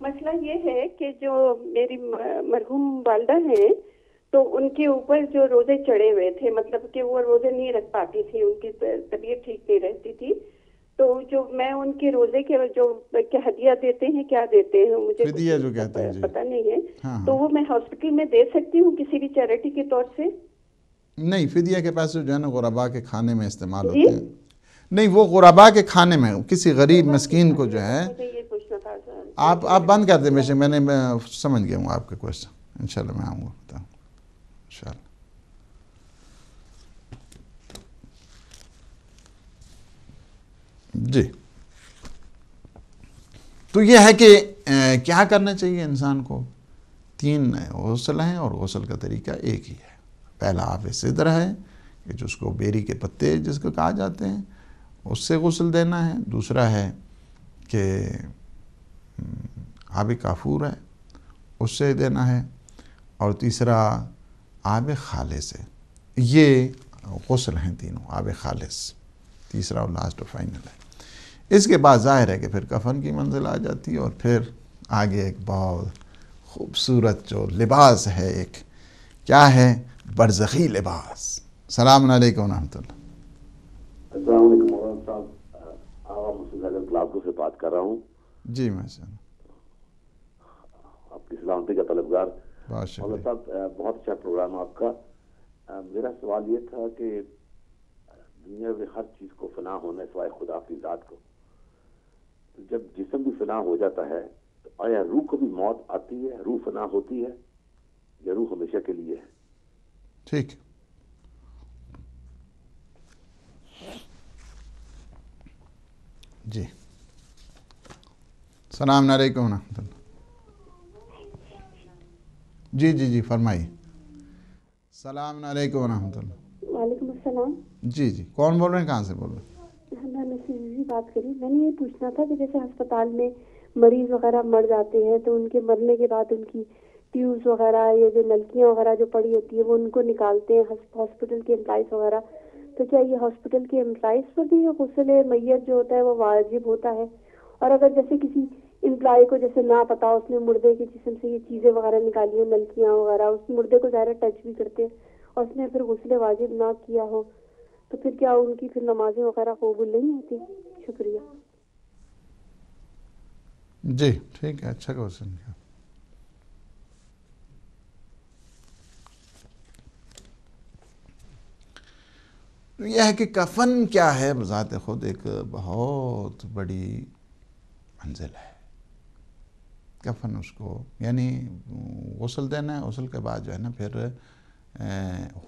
مسئلہ یہ ہے کہ جو میری مرحوم والدہ ہیں تو ان کے اوپر جو روزے چڑھے ہوئے تھے، مطلب کہ وہ روزے نہیں رکھ پاتی تھی، ان کی طبیعت ٹھیک نہیں رہتی تھی، تو جو میں ان کے روزے کے جو کیا ہدیہ دیتے ہیں، کیا دیتے ہیں مجھے فدیہ جو کہتے ہیں، پتہ نہیں ہے. ہاں. تو وہ میں ہاسپٹل میں دے سکتی ہوں کسی بھی چیریٹی کے طور سے؟ نہیں، فدیہ کے پیسے جو ہے نا غربا کے کھانے میں استعمال ہوتے ہیں. نہیں، وہ غربا کے کھانے میں کسی غریب مسکین کو جو ہے. مجھے یہ پوچھنا تھا. آپ بند کر دیں. میں سمجھ گیا ہوں آپ کا کوشچن. انشاءاللہ میں آؤں گا بتاؤں انشاءاللہ. جی تو یہ ہے کہ کیا کرنا چاہیے انسان کو. 3 غسل ہیں اور غسل کا طریقہ ایک ہی ہے. پہلا آب سدر ہے کہ جس کو بیری کے پتے جس کو کہا جاتے ہیں اس سے غسل دینا ہے. دوسرا ہے کہ آب کافور ہے اس سے دینا ہے. اور تیسرا آب خالص سے. یہ غسل ہیں تینوں. آب خالص تیسرا اور لاسٹ اور فائنل ہے. اس کے بعد ظاہر ہے کہ پھر کفن کی منزل آ جاتی ہے، اور پھر آگے ایک بہت خوبصورت جو لباس ہے، ایک کیا ہے، برزخی لباس. السلام علیکم ورحمۃ اللہ. السلام علیکم مولانا صاحب. آغا مسعود حضرت گلاسگو سے بات کر رہا ہوں. جی ماشاء اللہ. آپ کی سلامتی کا طلبگار. بہت شکریہ. مولانا صاحب بہت اچھا پروگرام آپ کا. میرا سوال یہ تھا کہ دنیا میں ہر چیز کو فنا ہونا ہے سوائے خدا کی ذات کو. جب جسم بھی فنا ہو جاتا ہے تو آیا روح کو بھی موت آتی ہے؟ روح فنا ہوتی ہے یا روح ہمیشہ کے لیے ہے؟ ٹھیک. جی السلام علیکم ورحمۃ اللہ. جی فرمائیے. السلام علیکم ورحمۃ اللہ. وعلیکم السلام. جی کون بول رہے ہیں؟ کہاں سے بول رہے ہیں؟ میں نصیب بات کری. میں نے یہ پوچھنا تھا کہ جیسے ہسپتال میں مریض وغیرہ مر جاتے ہیں تو ان کے مرنے کے بعد ان کی ٹیوبس وغیرہ، یہ جو نلکیاں وغیرہ جو پڑی ہوتی ہے وہ ان کو نکالتے ہیں ہاسپٹل کے امپلائز وغیرہ. تو کیا یہ ہاسپٹل کے امپلائز پر بھی غسل میت جو ہوتا ہے وہ واجب ہوتا ہے؟ اور اگر جیسے کسی امپلائی کو جیسے نہ پتا اس نے مردے کے جسم سے یہ چیزیں وغیرہ نکالی ہیں، نلکیاں وغیرہ، اس مردے کو ظاہر ٹچ بھی کرتے ہیں اور اس نے پھر غسل واجب نہ کیا ہو، تو پھر کیا ان کی پھر نمازیں وغیرہ قبول نہیں ہوتی؟ شکریہ. جی ٹھیک ہے. اچھا کوشچن کیا. یہ ہے کہ کفن کیا ہے بذات خود ایک بہت بڑی منزل ہے. کفن اس کو یعنی غسل دینا ہے. غسل کے بعد جو ہے نا پھر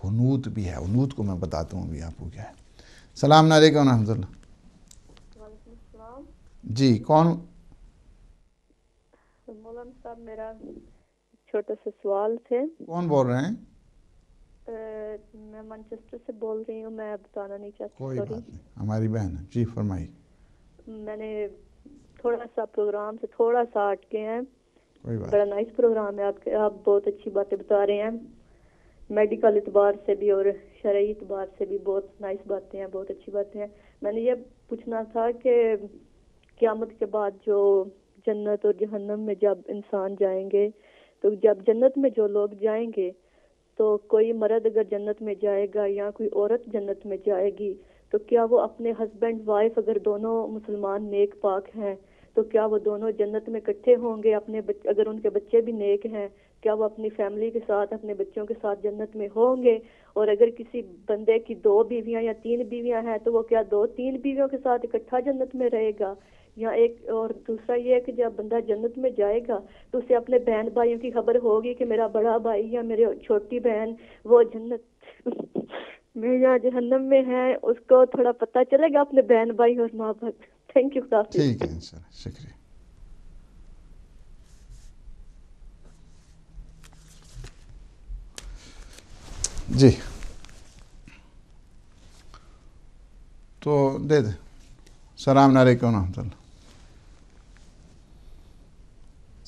حنوط بھی ہے. حنوط کو میں بتاتا ہوں ابھی آپ کو کیا ہے. السلام علیکم ورحمۃ اللہ. وعلیکم السلام. جی کون؟ مولانا صاحب میرا چھوٹا سا سوال تھے. کون بول رہے ہیں؟ میں مانچسٹر سے بول رہی ہوں. میں بتانا نہیں چاہتی. کوئی بات نہیں، ہماری بہن ہے. جی فرمائیے. میں نے تھوڑا سا پروگرام سے تھوڑا سا اٹکے ہیں. کوئی بات. بڑا نائس پروگرام ہے آپ بہت اچھی باتیں بتا رہے ہیں. میڈیکل اعتبار سے بھی اور شرعی اعتبار سے بھی بہت نائس باتیں ہیں، بہت اچھی باتیں ہیں. میں نے یہ پوچھنا تھا کہ قیامت کے بعد جو جنت اور جہنم میں جب انسان جائیں گے تو جب جنت میں جو لوگ جائیں گے تو کوئی مرد اگر جنت میں جائے گا یا کوئی عورت جنت میں جائے گی تو کیا وہ اپنے ہسبینڈ وائف اگر دونوں مسلمان نیک پاک ہیں تو کیا وہ دونوں جنت میں اکٹھے ہوں گے؟ اگر ان کے بچے بھی نیک ہیں کیا وہ اپنی فیملی کے ساتھ اپنے بچوں کے ساتھ جنت میں ہوں گے؟ اور اگر کسی بندے کی 2 بیویاں یا 3 بیویاں ہیں تو وہ کیا 2-3 بیویوں کے ساتھ اکٹھا جنت میں رہے گا؟ یا اور دوسرا یہ ہے کہ جب بندہ جنت میں جائے گا تو اسے اپنے بہن بھائیوں کی خبر ہوگی کہ میرا بڑا بھائی یا میری چھوٹی بہن وہ جنت میں یا جہنم میں ہے، اس کو تھوڑا پتہ چلے گا اپنے بہن بھائی اور ماں باپ. Thank you. ٹھیک ہے انشاءاللہ، شکریہ. جی تو دے دیں. السلام علیکم ورحمۃ اللہ.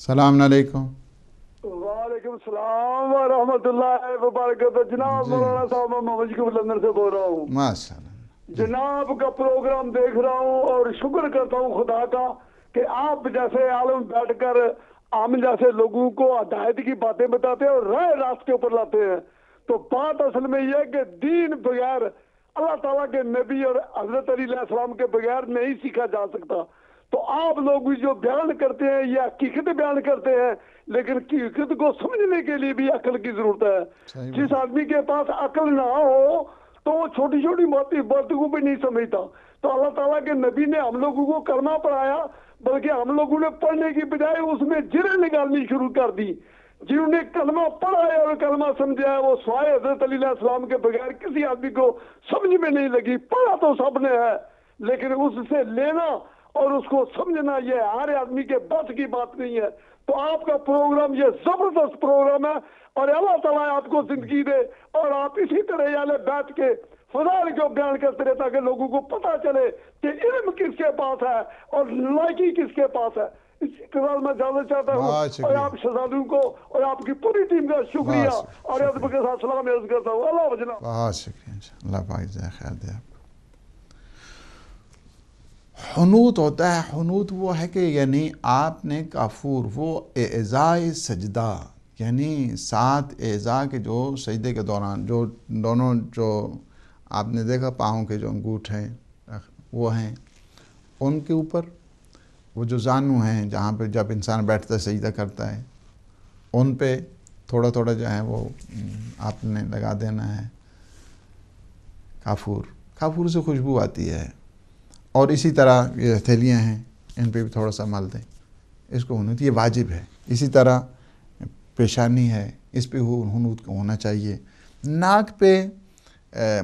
السلام علیکم. وعلیکم السلام ورحمۃ اللہ وبرکاتہ. جناب مولانا صاحب میں محمد شکیب لندن سے بول رہا ہوں. ماشاء اللہ. جناب کا پروگرام دیکھ رہا ہوں اور شکر کرتا ہوں خدا کا کہ آپ جیسے عالم بیٹھ کر ہم جیسے لوگوں کو ہدایت کی باتیں بتاتے ہیں اور راہ راست کے اوپر لاتے ہیں. تو بات اصل میں یہ ہے کہ دین بغیر اللہ تعالیٰ کے نبی اور حضرت علی علیہ السلام کے بغیر نہیں سیکھا جا سکتا. تو آپ لوگ جو بیان کرتے ہیں یہ حقیقت بیان کرتے ہیں، لیکن حقیقت کو سمجھنے کے لیے بھی عقل کی ضرورت ہے. جس آدمی کے پاس عقل نہ ہو تو وہ چھوٹی چھوٹی باتوں کو بھی نہیں سمجھتا. تو اللہ تعالیٰ کے نبی نے ہم لوگوں کو کلمہ پڑھایا، بلکہ ہم لوگوں نے پڑھنے کی بجائے اس میں جریں نکالنی شروع کر دی. جنہوں نے کلمہ پڑھا ہے اور کلمہ سمجھا ہے وہ سوائے حضرت علی علیہ السلام کے بغیر کسی آدمی کو سمجھ میں نہیں لگی. پڑھا تو سب نے ہے لیکن اس سے لینا اور اس کو سمجھنا یہ ہر آدمی کے بس کی بات نہیں ہے. تو آپ کا پروگرام یہ زبردست پروگرام ہے اور اللہ تعالیٰ آپ کو زندگی دے اور آپ اسی طرح یعنی بیٹھ کے فضائل کو بیان کرتے رہے تاکہ لوگوں کو پتہ چلے کہ علم کس کے پاس ہے اور لائقی کس کے پاس ہے. اسی کے ساتھ میں جاننا چاہتا ہوں اور آپ شہزادوں کو اور آپ کی پوری ٹیم کا شکریہ اور ادب کے ساتھ سلام عرض کرتا ہوں. اللہ جناب بہت شکریہ. اللہ پاک جزائے خیر دے آپ کو. حنوت ہوتا ہے، حنوت وہ ہے کہ یعنی آپ نے کافور وہ اعضائے سجدہ یعنی 7 اعضاء کے جو سجدے کے دوران جو دونوں جو آپ نے دیکھا پاؤں کے جو انگوٹھ ہیں وہ ہیں ان کے اوپر، وہ جو زانو ہیں جہاں پہ جب انسان بیٹھتا ہے سجدہ کرتا ہے ان پہ تھوڑا تھوڑا جو ہے وہ آپ نے لگا دینا ہے کافور سے خوشبو آتی ہے. اور اسی طرح یہ ہتھیلیاں ہیں ان پہ بھی تھوڑا سا مل دیں، اس کو حنوت یہ واجب ہے. اسی طرح پیشانی ہے اس پہ حنوت ہونا چاہیے. ناک پہ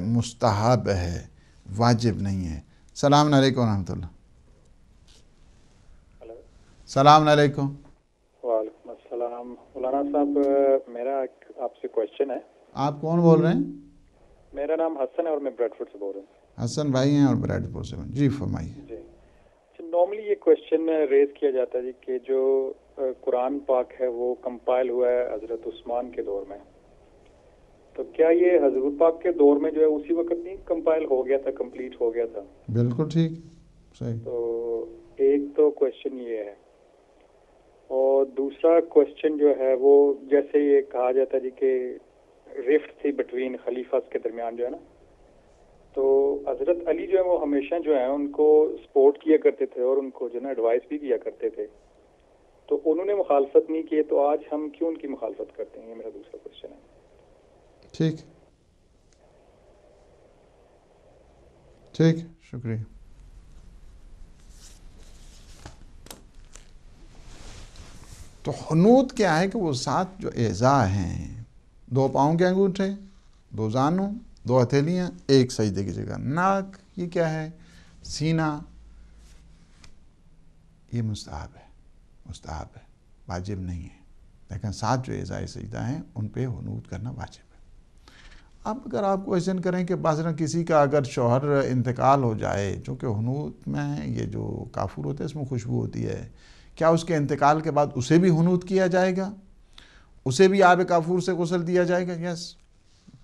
مستحب ہے، واجب نہیں ہے. السلام علیکم ورحمۃ اللہ. السلام علیکم. وعلیکم السلام. مولانا صاحب میرا آپ سے کوشچن ہے. آپ کون بول رہے ہیں؟ میرا نام حسن ہے اور میں بریڈ فورڈ سے بول رہا ہوں. حسن بھائی ہیں اور بریڈ فورڈ سے. جی فرمائیے. جی نارملی یہ کوشچن ریز کیا جاتا ہے جی کہ جو قرآن پاک ہے وہ کمپائل ہوا ہے حضرت عثمان کے دور میں، تو کیا یہ حضور پاک کے دور میں جو ہے اسی وقت نہیں کمپائل ہو گیا تھا، کمپلیٹ ہو گیا تھا؟ بالکل ٹھیک، صحیح. تو ایک تو کوشچن یہ ہے. اور دوسرا کوشچن جو ہے وہ جیسے یہ کہا جاتا ہے جی کہ رفٹ تھی بٹوین خلیفاز کے درمیان جو ہے نا، تو حضرت علی جو ہے وہ ہمیشہ جو ہے ان کو سپورٹ کیا کرتے تھے اور ان کو جو ہے نا ایڈوائس بھی کیا کرتے تھے، تو انہوں نے مخالفت نہیں کی، تو آج ہم کیوں ان کی مخالفت کرتے ہیں؟ یہ میرا دوسرا کوشچن ہے. ٹھیک ٹھیک، شکریہ. تو حنوت کیا ہے کہ وہ 7 جو اعضاء ہیں، 2 پاؤں کے انگوٹھے، 2 زانوں، 2 ہتھیلیاں، 1 سجدے کی جگہ. ناک یہ کیا ہے؟ سینہ. یہ مستحب ہے، واجب نہیں ہے. لیکن 7 جو اعضاء سجدہ ہیں ان پہ حنوت کرنا واجب ہے. اب اگر آپ کوشچن کریں کہ مثلا کسی کا اگر شوہر انتقال ہو جائے، چونکہ حنوت میں یہ جو کافور ہوتا ہے اس میں خوشبو ہوتی ہے، کیا اس کے انتقال کے بعد اسے بھی حنوت کیا جائے گا؟ اسے بھی آب کافور سے غسل دیا جائے گا؟ یس،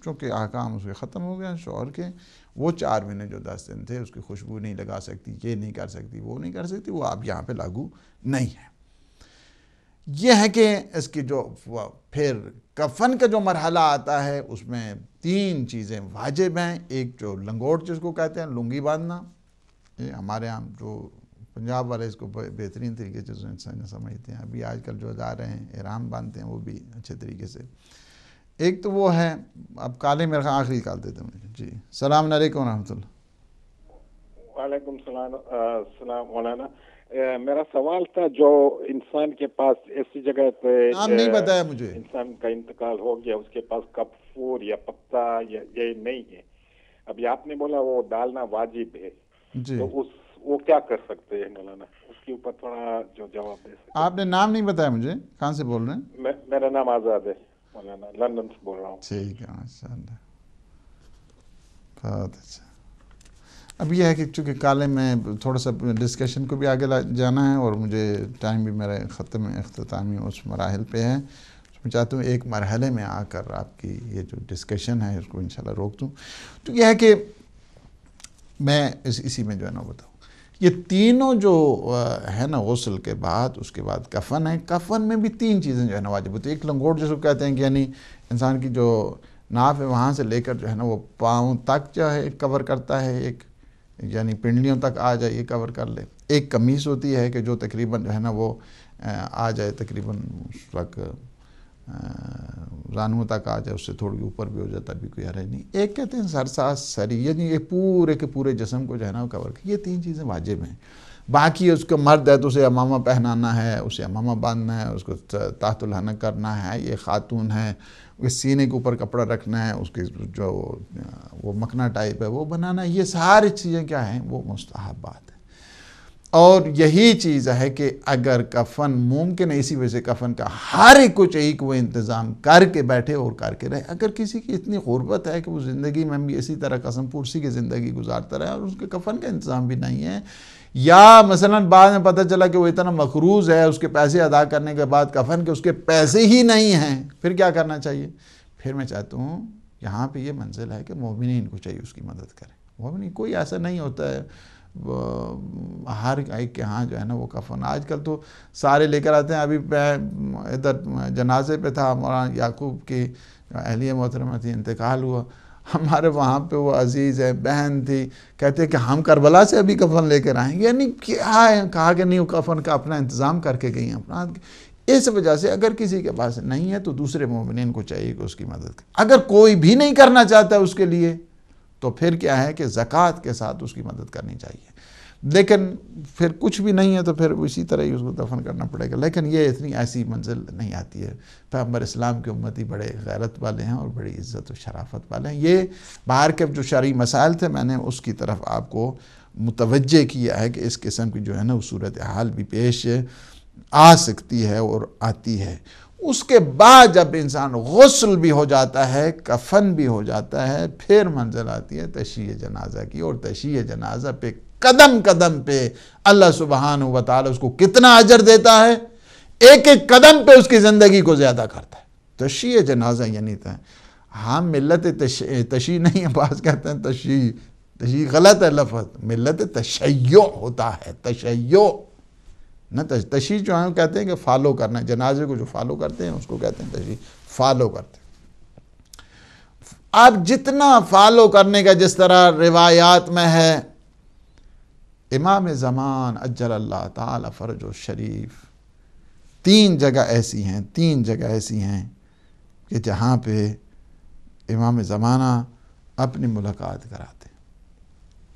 چونکہ احکام اس کے ختم ہو گیا شوہر کے. وہ 4 مہینے جو 10 دن تھے اس کی خوشبو نہیں لگا سکتی، یہ نہیں کر سکتی، وہ نہیں کر سکتی، وہ آپ یہاں پہ لاگو نہیں ہے. یہ ہے کہ اس کی جو پھر کفن کا جو مرحلہ آتا ہے اس میں 3 چیزیں واجب ہیں. ایک جو لنگوٹ جس کو کہتے ہیں لنگی باندھنا، یہ ہمارے یہاں جو پنجاب والے اس کو بہترین طریقے سے سمجھتے ہیں. ابھی آج کل جو جا رہے ہیں احرام باندھتے ہیں وہ بھی اچھے طریقے سے. ایک تو وہ ہے، اب کالے میرے آخری کال دیتے ہیں مجھے. جی السلام علیکم ورحمۃ اللہ. وعلیکم السلام مولانا. میرا سوال تھا جو انسان کے پاس ایسی جگہ پہ نام نہیں بتایا مجھے، انسان کا انتقال ہو گیا، اس کے پاس کپور یا پتا یا یہ نہیں ہے، ابھی آپ نے بولا وہ ڈالنا واجب ہے، جی تو وہ کیا کر سکتے ہیں مولانا؟ اس کے اوپر تھوڑا جو جواب دے سکتے. آپ نے نام نہیں بتایا مجھے، کہاں سے بول رہے ہیں؟ میرا نام آزاد ہے مولانا، لندن سے بول رہا ہوں. ٹھیک ہے ماشاء اللہ، بہت اچھا. اب یہ ہے کہ چونکہ کالے میں تھوڑا سا ڈسکشن کو بھی آگے جانا ہے اور مجھے ٹائم بھی میرے اختتامی اس مراحل پہ ہے. میں چاہتا ہوں ایک مرحلے میں آ کر آپ کی یہ جو ڈسکشن ہے اس کو انشاءاللہ روک دوں. تو یہ ہے کہ میں اسی میں جو ہے نا بتاؤں، یہ تینوں جو ہے نا غسل کے بعد، اس کے بعد کفن ہے. کفن میں بھی 3 چیزیں جو ہے نا واجب ہوتی ہے. ایک لنگوٹ جس کو کہتے ہیں کہ یعنی انسان کی جو ناف ہے وہاں سے لے کر جو ہے نا وہ پاؤں تک جو ہے کور کرتا ہے، ایک یعنی پنڈلیوں تک آ جائے، یہ کور کر لے. ایک قمیص ہوتی ہے کہ جو تقریباً جو ہے نا وہ آ جائے تقریباً اس وقت زانوں تک آ جائے، اس سے تھوڑی اوپر بھی ہو جاتا بھی کوئی حرج نہیں. ایک کہتے ہیں سرساس سری، یعنی یہ پورے کے پورے جسم کو جو ہے نا وہ کور کر. یہ 3 چیزیں واجب ہیں. باقی اس کو مرد ہے تو اسے امامہ پہنانا ہے، اسے امامہ باندھنا ہے، اس کو تحت الحنک کرنا ہے. یہ خاتون ہے، اس سینے کے اوپر کپڑا رکھنا ہے، اس کے جو وہ مکھنا ٹائپ ہے وہ بنانا ہے. یہ ساری چیزیں کیا ہیں؟ وہ مستحبات ہیں. اور یہی چیز ہے کہ اگر کفن ممکن ہے، اسی وجہ سے کفن کا ہر ایک کو چاہیے کہ وہ انتظام کر کے بیٹھے اور کر کے رہے. اگر کسی کی اتنی غربت ہے کہ وہ زندگی میں بھی اسی طرح قسم پرسی کی زندگی گزارتا رہے اور اس کے کفن کا انتظام بھی نہیں ہے، یا مثلا بعد میں پتہ چلا کہ وہ اتنا مقروض ہے، اس کے پیسے ادا کرنے کے بعد کفن کے اس کے پیسے ہی نہیں ہیں، پھر کیا کرنا چاہیے؟ پھر میں چاہتا ہوں یہاں پہ یہ منزل ہے کہ مومنین کو چاہیے اس کی مدد کریں. مومنین کوئی ایسا نہیں ہوتا ہے ہر ایک کے ہاں جو ہے نا وہ کفن. آج کل تو سارے لے کر آتے ہیں. ابھی میں ادھر جنازے پہ تھا، مولانا یعقوب کی اہلیہ محترمہ تھی، انتقال ہوا. ہمارے وہاں پہ وہ عزیز ہے، بہن تھی، کہتے ہیں کہ ہم کربلا سے ابھی کفن لے کر آئیں. یعنی کیا ہے؟ کہا کہ نہیں، وہ کفن کا اپنا انتظام کر کے گئی ہیں اپنا. اس وجہ سے اگر کسی کے پاس نہیں ہے تو دوسرے مومنین کو چاہیے کہ اس کی مدد کرے. اگر کوئی بھی نہیں کرنا چاہتا اس کے لیے تو پھر کیا ہے کہ زکوٰۃ کے ساتھ اس کی مدد کرنی چاہیے. لیکن پھر کچھ بھی نہیں ہے تو پھر اسی طرح ہی اس کو دفن کرنا پڑے گا. لیکن یہ اتنی ایسی منزل نہیں آتی ہے. پیغمبر اسلام کے امتی بڑے غیرت والے ہیں اور بڑی عزت و شرافت والے ہیں. یہ باہر کے جو شرعی مسائل تھے میں نے اس کی طرف آپ کو متوجہ کیا ہے کہ اس قسم کی جو ہے نا وہ صورتحال بھی پیش آ سکتی ہے اور آتی ہے. اس کے بعد جب انسان غسل بھی ہو جاتا ہے، کفن بھی ہو جاتا ہے، پھر منزل آتی ہے تشییع جنازہ کی. اور تشییع جنازہ پہ قدم قدم پہ اللہ سبحانہ و تعالی اس کو کتنا اجر دیتا ہے، ایک ایک قدم پہ اس کی زندگی کو زیادہ کرتا ہے. تشییع جنازہ یعنی تھا ہم ملت تشییع نہیں ہے، بعض کہتے ہیں تشییع غلط ہے لفظ، ملت تشیع ہوتا ہے. تشیع نہ تشییع جو ہے کہتے ہیں کہ فالو کرنا، جنازے کو جو فالو کرتے ہیں اس کو کہتے ہیں تشییع، فالو کرتے ہیں. اب جتنا فالو کرنے کا جس طرح روایات میں ہے، امام زمان اجل اللہ تعالی فرج و شریف 3 جگہ ایسی ہیں کہ جہاں پہ امام زمانہ اپنی ملاقات کراتے ہیں.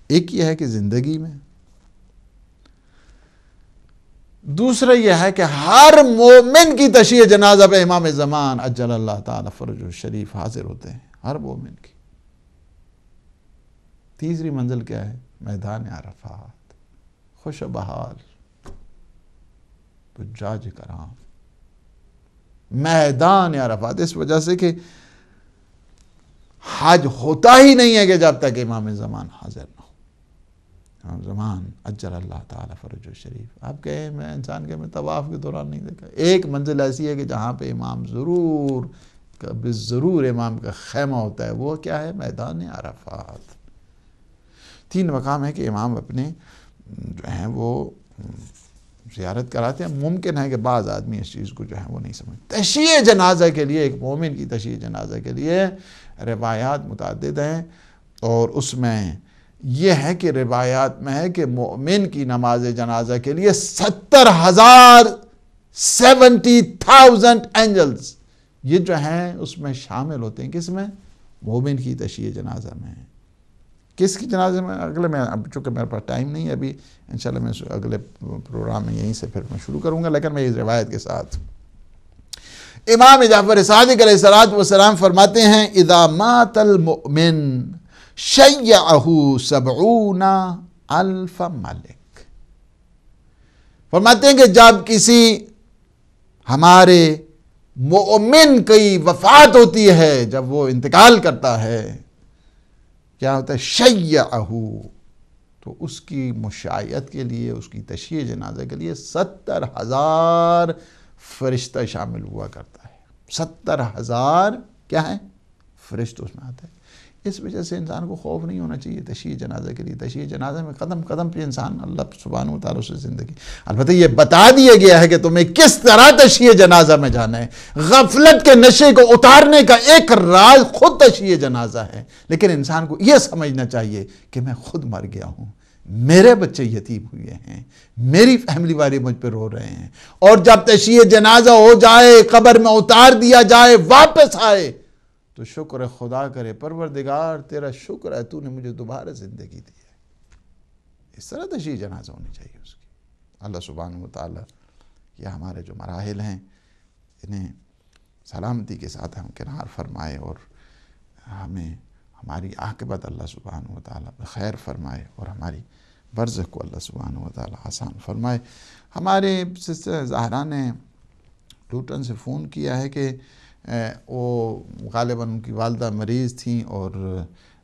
ایک یہ ہے کہ زندگی میں، دوسرا یہ ہے کہ ہر مومن کی تشییع جنازہ پہ امام زمان اجل اللہ تعالی فرج و شریف حاضر ہوتے ہیں، ہر مومن کی. تیسری منزل کیا ہے؟ میدان عرفات، خوش بحال حجاج کرام، میدان عرفات. اس وجہ سے کہ حج ہوتا ہی نہیں ہے کہ جب تک امام زمان حاضر نہ ہو. امام زمان اجل اللہ تعالی فرج و شریف. آپ کہیں میں انسان کے میں طواف کے دوران نہیں دیکھا. ایک منزل ایسی ہے کہ جہاں پہ امام ضرور امام کا خیمہ ہوتا ہے، وہ کیا ہے؟ میدان عرفات. 3 مقام ہے کہ امام اپنے جو ہیں وہ زیارت کراتے ہیں. ممکن ہے کہ بعض آدمی اس چیز کو جو ہے وہ نہیں سمجھتے. تشییع جنازہ کے لیے، ایک مومن کی تشییع جنازہ کے لیے روایات متعدد ہیں، اور اس میں یہ ہے کہ روایات میں ہے کہ مومن کی نماز جنازہ کے لیے 70,000 اینجلز یہ جو ہیں اس میں شامل ہوتے ہیں. کس میں؟ مومن کی تشییع جنازہ میں. کس کی جنازے میں؟ اگلے میں، اب چونکہ میرے پاس ٹائم نہیں ہے ابھی، انشاءاللہ میں اگلے پروگرام میں یہیں سے پھر میں شروع کروں گا، لیکن میں اس روایت کے ساتھ. امام جعفر صادق علیہ السلام فرماتے ہیں اذا مات المؤمن شیعہ 70,000 ملک. فرماتے ہیں کہ جب کسی ہمارے مومن کی وفات ہوتی ہے، جب وہ انتقال کرتا ہے، کیا ہوتا ہے؟ شیعہ، تو اس کی مشایعت کے لیے، اس کی تشییع جنازہ کے لیے 70,000 فرشتہ شامل ہوا کرتا ہے. 70,000 کیا ہے؟ فرشتہ اس میں آتا ہے. اس وجہ سے انسان کو خوف نہیں ہونا چاہیے تشییع جنازہ کے لیے. تشییع جنازہ میں قدم قدم پہ انسان اللہ سبحانہ و تعالیٰ سے زندگی. البتہ یہ بتا دیا گیا ہے کہ تمہیں کس طرح تشییع جنازہ میں جانا ہے. غفلت کے نشے کو اتارنے کا ایک راز خود تشییع جنازہ ہے. لیکن انسان کو یہ سمجھنا چاہیے کہ میں خود مر گیا ہوں، میرے بچے یتیم ہوئے ہیں، میری فیملی والے مجھ پہ رو رہے ہیں، اور جب تشییع جنازہ ہو جائے، قبر میں اتار دیا جائے، واپس آئے تو شکر خدا کرے، پروردگار تیرا شکر ہے تو نے مجھے دوبارہ زندگی دی ہے. اس طرح تشییع جنازہ ہونی چاہیے اس کی. اللہ سبحانہ و تعالیٰ یہ ہمارے جو مراحل ہیں انہیں سلامتی کے ساتھ ہم کنار فرمائے، اور ہمیں ہماری عاقبت اللہ سبحانہ و تعالیٰ خیر فرمائے، اور ہماری برزخ کو اللہ سبحانہ و تعالیٰ آسان فرمائے. ہمارے سسٹر زہرا نے لوٹن سے فون کیا ہے کہ وہ غالباً ان کی والدہ مریض تھیں، اور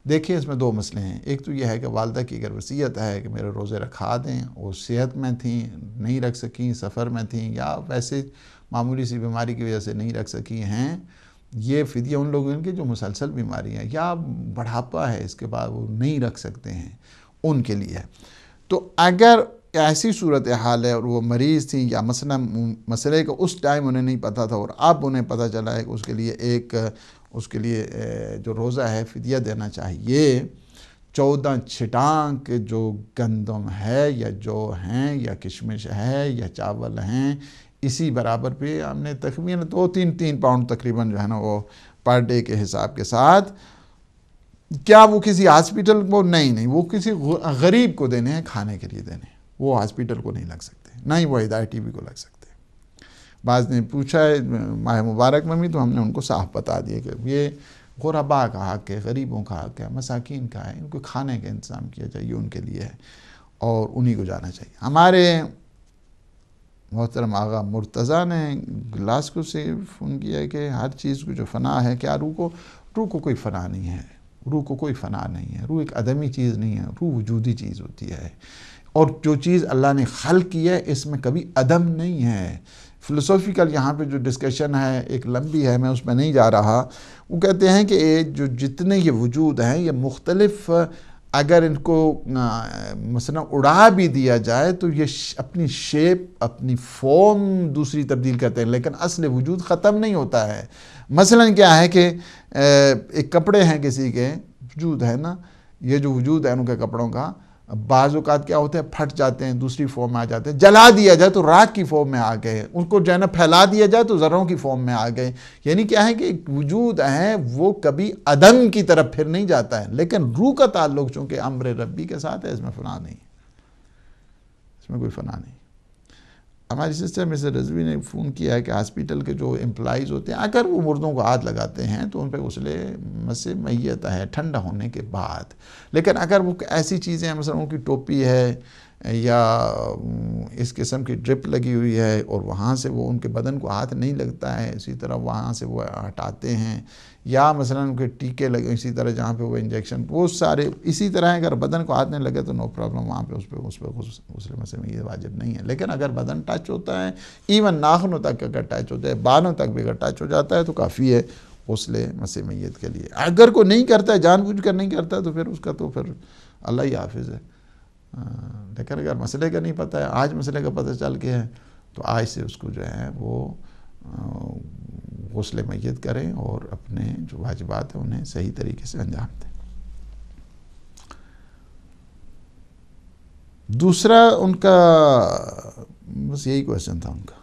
دیکھیں اس میں دو مسئلے ہیں. ایک تو یہ ہے کہ والدہ کی اگر وصیت ہے کہ میرے روزے رکھا دیں، وہ صحت میں تھیں، نہیں رکھ سکیں، سفر میں تھیں، یا ویسے معمولی سی بیماری کی وجہ سے نہیں رکھ سکی ہیں. یہ فدیہ ان لوگوں کے جو مسلسل بیماری ہیں یا بڑھاپا ہے، اس کے بعد وہ نہیں رکھ سکتے ہیں، ان کے لیے ہے. تو اگر ایسی صورتحال ہے اور وہ مریض تھیں، یا مسئلے کو اس ٹائم انہیں نہیں پتہ تھا اور اب انہیں پتہ چلا ہے کہ اس کے لیے جو روزہ ہے فدیہ دینا چاہیے. 14 چھٹانک جو گندم ہے یا جو ہیں یا کشمش ہے یا چاول ہیں، اسی برابر پہ ہم نے تقریباً 2-3 پاؤنڈ تقریباً جو ہے نا وہ پر ڈے کے حساب کے ساتھ. کیا وہ کسی ہاسپیٹل کو؟ نہیں، وہ کسی غریب کو دینے ہیں، کھانے کے لیے دینے ہیں. وہ ہاسپیٹل کو نہیں لگ سکتے، نہ ہی وہ ہدایت ٹی وی کو لگ سکتے. بعض نے پوچھا ہے ماہ مبارک میں بھی، تو ہم نے ان کو صاف بتا دیا کہ یہ غربا کا حق ہے، غریبوں کا حق ہے، مساکین کا ہے، ان کو کھانے کا انتظام کیا جائے، ان کے لیے ہے اور انہی کو جانا چاہیے. ہمارے محترم آغا مرتضیٰ نے گلاسکو سے فون کیا ہے کہ ہر چیز کو جو فنا ہے، کیا روح کو کوئی فنا نہیں ہے. روح کو کوئی فنا نہیں ہے. روح ایک عدمی چیز نہیں ہے، روح وجودی چیز ہوتی ہے، اور جو چیز اللہ نے خلق کی ہے اس میں کبھی عدم نہیں ہے. فلسفیکل یہاں پہ جو ڈسکشن ہے ایک لمبی ہے، میں اس میں نہیں جا رہا. وہ کہتے ہیں کہ جو جتنے یہ وجود ہیں یہ مختلف، اگر ان کو مثلا اڑا بھی دیا جائے تو یہ اپنی شیپ، اپنی فارم دوسری تبدیل کرتے ہیں، لیکن اصل وجود ختم نہیں ہوتا ہے. مثلا کیا ہے کہ ایک کپڑے ہیں کسی کے، وجود ہے نا، یہ جو وجود ہے ان کے کپڑوں کا، بعض اوقات کیا ہوتے ہیں پھٹ جاتے ہیں، دوسری فارم میں آ جاتے ہیں. جلا دیا جائے تو راکھ کی فارم میں آ گئے، ان کو جو ہے نا پھیلا دیا جائے تو ذروں کی فارم میں آ گئے. یعنی کیا ہے کہ ایک وجود ہے وہ کبھی عدم کی طرف پھر نہیں جاتا ہے، لیکن روح کا تعلق چونکہ امر ربی کے ساتھ ہے، اس میں فنا نہیں، اس میں کوئی فنا نہیں. ہماری سسٹر مسز رضوی نے فون کیا ہے کہ ہاسپیٹل کے جو امپلائیز ہوتے ہیں اگر وہ مردوں کو ہاتھ لگاتے ہیں تو ان پہ غسل مس میت ہے ٹھنڈا ہونے کے بعد. لیکن اگر وہ ایسی چیزیں ہیں، مثلا ان کی ٹوپی ہے یا اس قسم کی ڈرپ لگی ہوئی ہے اور وہاں سے وہ ان کے بدن کو ہاتھ نہیں لگتا ہے، اسی طرح وہاں سے وہ ہٹاتے ہیں، یا مثلا ان کے ٹیکے لگے اسی طرح جہاں پہ وہ انجیکشن، وہ سارے اسی طرح اگر بدن کو ہاتھ نہیں لگے تو نو پرابلم، وہاں پہ اس پہ غسل مسح میت واجب نہیں ہے. لیکن اگر بدن ٹچ ہوتا ہے، ایون ناخنوں تک اگر ٹچ ہوتا ہے، بالوں تک بھی اگر ٹچ ہو جاتا ہے تو کافی ہے غسل مسح میت کے لیے. اگر کوئی نہیں کرتا ہے، جان بوجھ کر نہیں کرتا، تو پھر اس کا تو پھر اللہ ہی حافظ ہے. لیکن اگر مسئلے کا نہیں پتہ ہے، آج مسئلے کا پتہ چل گیا ہے، تو آج سے اس کو جو ہے وہ غسل میت کریں اور اپنے جو واجبات ہیں انہیں صحیح طریقے سے انجام دیں۔ دوسرا ان کا بس یہی کویشچن تھا ان کا،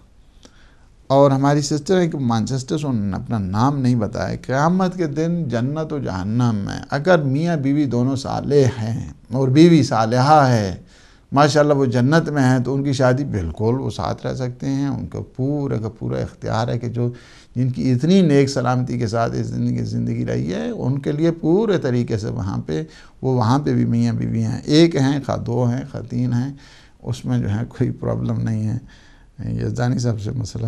اور ہماری سسٹر ہے کہ مانچسٹر سے انہوں نے اپنا نام نہیں بتایا، قیامت کے دن جنت و جہنم میں اگر میاں بیوی دونوں صالح ہیں اور بیوی صالحہ ہے، ماشاءاللہ وہ جنت میں ہیں، تو ان کی شادی بالکل وہ ساتھ رہ سکتے ہیں، ان کا پورا کا پورا اختیار ہے کہ جو جن کی اتنی نیک سلامتی کے ساتھ اس زندگی رہی ہے، ان کے لیے پورے طریقے سے وہاں پہ بھی میاں بیوی ہیں، ایک ہیں خواہ دو ہیں خواہ تین ہیں، اس میں جو ہے کوئی پرابلم نہیں ہے۔ یزدانی صاحب سے مسئلہ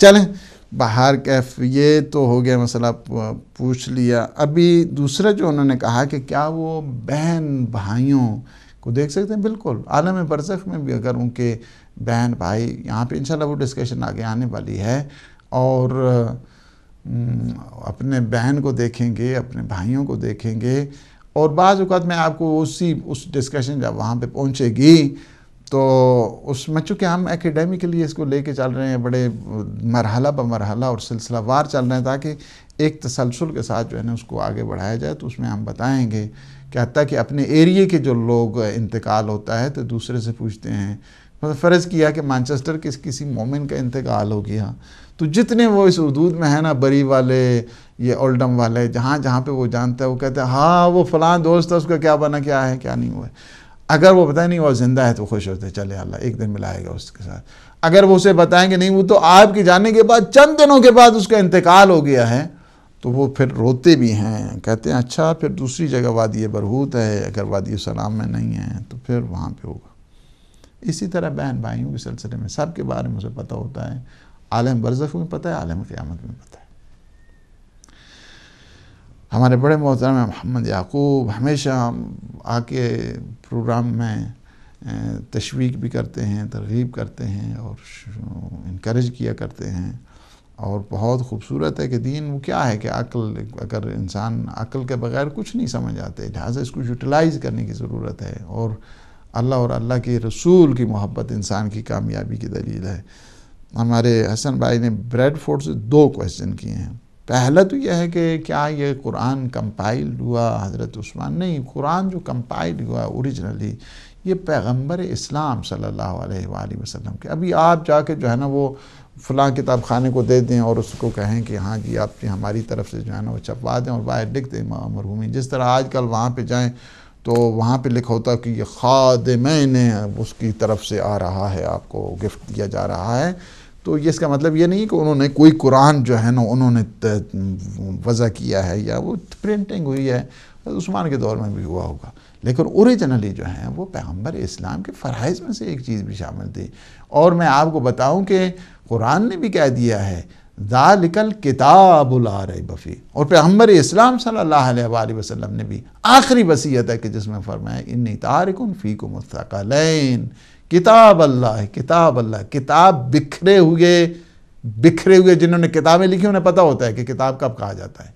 چلیں باہر کیف، یہ تو ہو گیا مسئلہ پوچھ لیا۔ ابھی دوسرا جو انہوں نے کہا کہ کیا وہ بہن بھائیوں کو دیکھ سکتے ہیں؟ بالکل، عالم برزخ میں بھی اگر ان کے بہن بھائی، یہاں پہ انشاءاللہ وہ ڈسکشن آگے آنے والی ہے، اور اپنے بہن کو دیکھیں گے، اپنے بھائیوں کو دیکھیں گے، اور بعض اوقات میں آپ کو اس ڈسکشن جب وہاں پہ پہنچے گی تو اس میں چونکہ ہم ایکیڈیمکلی اس کو لے کے چل رہے ہیں، بڑے مرحلہ بمرحلہ اور سلسلہ وار چل رہے ہیں، تاکہ ایک تسلسل کے ساتھ جو ہے نا اس کو آگے بڑھایا جائے، تو اس میں ہم بتائیں گے کہ حتیٰ کہ اپنے ایریے کے جو لوگ انتقال ہوتا ہے تو دوسرے سے پوچھتے ہیں، فرض کیا کہ مانچسٹر کے کسی مومن کا انتقال ہو گیا، تو جتنے وہ اس حدود میں ہیں نا، بری والے، یہ اولڈم والے، جہاں پہ وہ جانتا ہے، وہ کہتے ہیں ہاں وہ فلاں دوست ہے، اس کا کیا بنا، کیا ہے کیا نہیں ہوا ہے۔ اگر وہ بتائیں نہیں وہ زندہ ہے تو خوش ہوتے، چلے اللہ ایک دن ملائے گا اس کے ساتھ۔ اگر وہ اسے بتائیں گے نہیں وہ تو آپ کے جانے کے بعد چند دنوں کے بعد اس کا انتقال ہو گیا ہے، تو وہ پھر روتے بھی ہیں، کہتے ہیں اچھا پھر دوسری جگہ وادی برہوت ہے، اگر وادی سلام میں نہیں ہے تو پھر وہاں پہ ہوگا۔ اسی طرح بہن بھائیوں کے سلسلے میں سب کے بارے میں اسے پتہ ہوتا ہے، عالم برزخ میں پتہ ہے، عالم قیامت میں پتہ ہے۔ ہمارے بڑے محترم محمد یعقوب ہمیشہ آ کے پروگرام میں تشویق بھی کرتے ہیں، ترغیب کرتے ہیں اور انکریج کیا کرتے ہیں، اور بہت خوبصورت ہے کہ دین وہ کیا ہے کہ عقل، اگر انسان عقل کے بغیر کچھ نہیں سمجھ آتے، لہٰذا اس کو یوٹیلائز کرنے کی ضرورت ہے، اور اللہ کے رسول کی محبت انسان کی کامیابی کی دلیل ہے۔ ہمارے حسن بھائی نے بریڈ فورڈ سے 2 کویسچن کیے ہیں۔ پہلا تو یہ ہے کہ کیا یہ قرآن کمپائل ہوا حضرت عثمان؟ نہیں، قرآن جو کمپائل ہوا اوریجنلی یہ پیغمبر اسلام صلی اللہ علیہ وآلہ وسلم کے۔ ابھی آپ جا کے جو ہے نا وہ فلاں کتاب خانے کو دے دیں اور اس کو کہیں کہ ہاں جی آپ ہماری طرف سے جو ہے نا وہ چھپوا دیں اور باہر لکھ دیں مرحومین، جس طرح آج کل وہاں پہ جائیں تو وہاں پہ لکھا ہوتا کہ یہ خادمین اس کی طرف سے آ رہا ہے، آپ کو گفٹ دیا جا رہا ہے، تو یہ اس کا مطلب یہ نہیں کہ انہوں نے کوئی قرآن جو ہے نا انہوں نے وضع کیا ہے یا وہ پرنٹنگ ہوئی ہے، عثمان کے دور میں بھی ہوا ہوگا، لیکن اوریجنلی جو ہے وہ پیغمبر اسلام کے فرائض میں سے ایک چیز بھی شامل تھی۔ اور میں آپ کو بتاؤں کہ قرآن نے بھی کہہ دیا ہے ذالک الکتاب لا ریب فیہ، اور پیغمبر اسلام صلی اللہ علیہ وآلہ وسلم نے بھی آخری وصیت ہے کہ جس میں فرمایا انی تارک فیکم الثقلین، کتاب اللہ، کتاب بکھرے ہوئے جنہوں نے کتابیں لکھی انہیں پتہ ہوتا ہے کہ کتاب کب کہا جاتا ہے،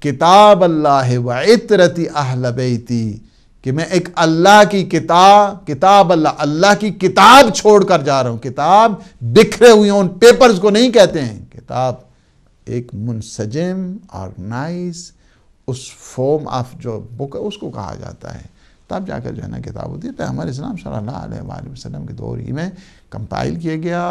کتاب اللہ و عطرتی اہل بیتی، کہ میں ایک اللہ کی کتاب اللہ کی کتاب چھوڑ کر جا رہا ہوں۔ کتاب بکھرے ہوئے ان پیپرز کو نہیں کہتے ہیں، کتاب ایک منسجم آرگنائز اس فارم آف جو بک ہے اس کو کہا جاتا ہے، تب جا کر جو ہے نا کتاب ہوتی ہے۔ پیغمبر اسلام صلی اللہ علیہ وآلہ وسلم کے دور ہی میں کمپائل کیا گیا،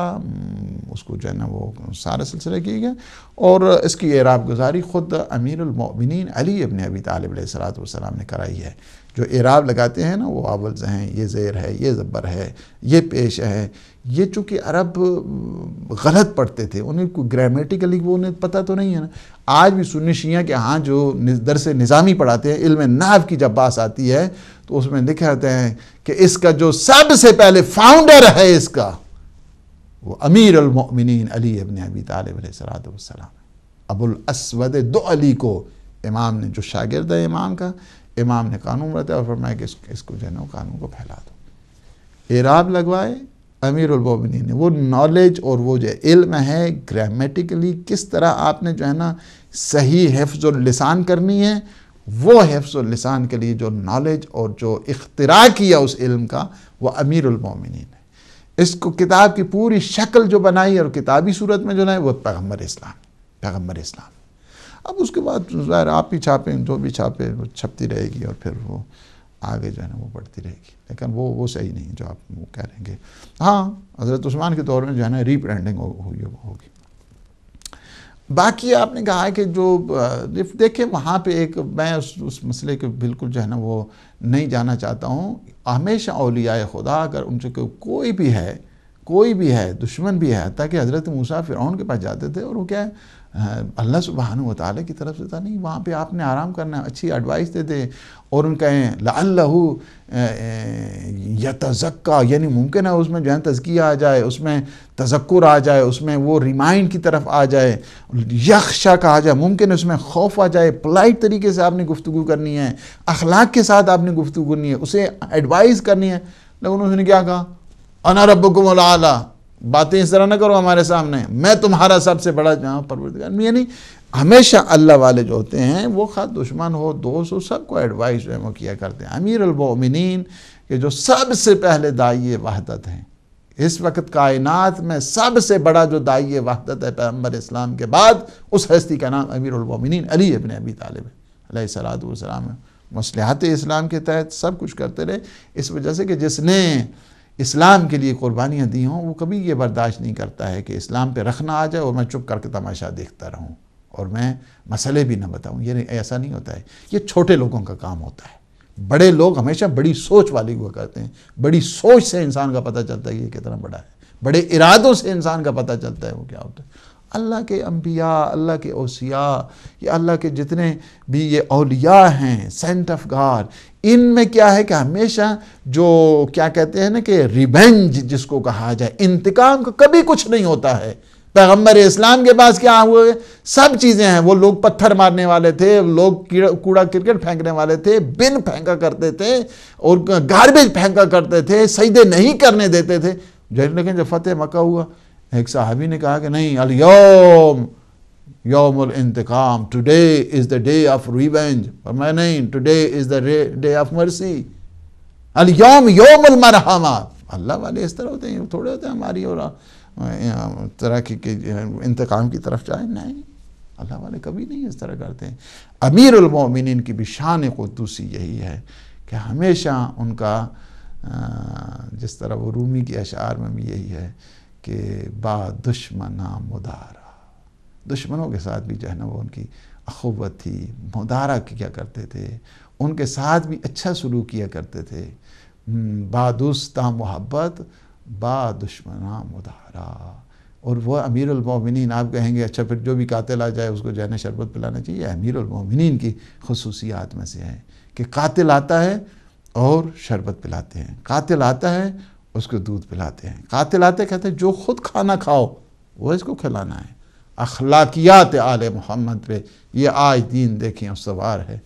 اس کو جو ہے نا وہ سارا سلسلہ کیا گیا، اور اس کی اعراب گزاری خود امیر المؤمنین علی ابن ابی طالب علیہ السلام نے کرائی ہے۔ جو اعراب لگاتے ہیں نا وہ آولز ہیں، یہ زیر ہے، یہ زبر ہے، یہ پیش ہے، یہ چونکہ عرب غلط پڑھتے تھے، انہیں کوئی گرامیٹیکلی وہ انہیں پتہ تو نہیں ہے نا۔ آج بھی سنی شیعہ کے ہاں جو درس نظامی پڑھاتے ہیں، علم نحو کی جب بات آتی ہے تو اس میں لکھے ہوتے ہیں کہ اس کا جو سب سے پہلے فاؤنڈر ہے اس کا وہ امیر المؤمنین علی ابن ابی طالب علیہ السلام، ابو الاسود دؤلی کو امام نے، جو شاگرد ہے امام کا، امام نے قانون رہتا ہے اور فرمایا کہ اس کو جو ہے نا قانون کو پھیلا دو۔ اعراب لگوائے امیر المؤمنین نے، وہ نالج اور وہ جو علم ہے گرامیٹیکلی کس طرح آپ نے جو ہے نا صحیح حفظ اللسان کرنی ہے، وہ حفظ اللسان کے لیے جو نالج اور جو اختراع کیا اس علم کا وہ امیر المومنین ہے. اس کو کتاب کی پوری شکل جو بنائی اور کتابی صورت میں جو ہے وہ پیغمبر اسلام. اب اس کے بعد ظاہر آپ ہی چھاپیں، جو بھی چھاپے وہ چھپتی رہے گی اور پھر وہ آگے جو ہے نا وہ بڑھتی رہے گی، لیکن وہ صحیح نہیں جو آپ وہ کہہ رہیں گے. ہاں حضرت عثمان کے دور میں جو ہے نا ری برانڈنگ ہوگی. باقی آپ نے کہا ہے کہ جو دیکھیں وہاں پہ ایک میں اس مسئلے کے بالکل جو ہے نا وہ نہیں جانا چاہتا ہوں. ہمیشہ اولیاء خدا اگر ان سے کوئی بھی ہے دشمن بھی ہے، تاکہ حضرت موسیٰ فرعون کے پاس جاتے تھے اور وہ کیا ہے اللہ سبحانہ و تعالیٰ کی طرف سے تھا، نہیں وہاں پہ آپ نے آرام کرنا ہے، اچھی ایڈوائس دیتے اور ان کہیں لعلہ یتزکا، یعنی ممکن ہے اس میں جو ہے تزکیہ آ جائے، اس میں تذکر آ جائے، اس میں وہ ریمائنڈ کی طرف آ جائے، یخشا کہا جائے، ممکن ہے اس میں خوف آ جائے. پولائٹ طریقے سے آپ نے گفتگو کرنی ہے، اخلاق کے ساتھ آپ نے گفتگو کرنی ہے، اسے ایڈوائز کرنی ہے. لیکن اس نے کیا کہا؟ انا ربکم الاعلی، باتیں اس طرح نہ کرو ہمارے سامنے، میں تمہارا سب سے بڑا پروردگار. یعنی ہمیشہ اللہ والے جو ہوتے ہیں وہ خواہ دشمن ہو دوست ہو سب کو ایڈوائز جو ہے وہ کیا کرتے ہیں. امیر المومنین کہ جو سب سے پہلے داعی وحدت ہیں اس وقت کائنات میں، سب سے بڑا جو داعی وحدت ہے پیغمبر اسلام کے بعد، اس ہستی کا نام امیر المومنین علی ابن ابی طالب علیہ الصلوۃ والسلام ہے. مصلحت اسلام کے تحت سب کچھ کرتے رہے، اس وجہ سے کہ جس نے اسلام کے لیے قربانیاں دی ہوں وہ کبھی یہ برداشت نہیں کرتا ہے کہ اسلام پہ رکھنا آ جائے اور میں چپ کر کے تماشا دیکھتا رہوں اور میں مسئلے بھی نہ بتاؤں. یہ ایسا نہیں ہوتا ہے، یہ چھوٹے لوگوں کا کام ہوتا ہے. بڑے لوگ ہمیشہ بڑی سوچ والی ہوا کرتے ہیں. بڑی سوچ سے انسان کا پتہ چلتا ہے کہ یہ کتنا بڑا ہے، بڑے ارادوں سے انسان کا پتہ چلتا ہے وہ کیا ہوتا ہے. اللہ کے انبیاء، اللہ کے اوصیاء، یا اللہ کے جتنے بھی یہ اولیاء ہیں سینٹ آف گاڈ، ان میں کیا ہے کہ ہمیشہ جو کیا کہتے ہیں نا کہ ریونج جس کو کہا جائے، انتقام کا کبھی کچھ نہیں ہوتا ہے. پیغمبر اسلام کے پاس کیا ہوئے سب چیزیں ہیں. وہ لوگ پتھر مارنے والے تھے، لوگ کوڑا کرکٹ پھینکنے والے تھے، بن پھینکا کرتے تھے اور گاربیج پھینکا کرتے تھے، سجدے نہیں کرنے دیتے تھے. لیکن جب فتح مکہ ہوا ایک صحابی نے کہا کہ نہیں، الیوم یوم الانتقام، today is the day of revenge. اور میں نہیں، today is the day of mercy, الیوم یوم المرحمہ. اللہ والے اس طرح ہوتے ہیں، تھوڑے ہوتے ہیں ہماری اور طرح کی انتقام کی طرف جائیں. نہیں، اللہ والے کبھی نہیں اس طرح کرتے ہیں. امیر المومنین کی بھی شان قدوسی یہی ہے کہ ہمیشہ ان کا جس طرح وہ رومی کی اشعار میں بھی یہی ہے کہ با دشمنا مدارا، دشمنوں کے ساتھ بھی جو ہے نا وہ ان کی اخوت تھی، مدارا کیا کرتے تھے، ان کے ساتھ بھی اچھا سلوک کیا کرتے تھے. با دوستہ محبت، با دشمنا مدارا. اور وہ امیر المومنین، آپ کہیں گے اچھا پھر جو بھی قاتل آ جائے اس کو جو ہے نا شربت پلانا چاہیے. امیر المومنین کی خصوصیات میں سے ہے کہ قاتل آتا ہے اور شربت پلاتے ہیں، قاتل آتا ہے اس کو دودھ پلاتے ہیں، قاتل آتے کہتے ہیں جو خود کھانا کھاؤ وہ اس کو کھلانا ہے. اخلاقیات آل محمد پہ یہ آج دین دیکھیں استوار ہے.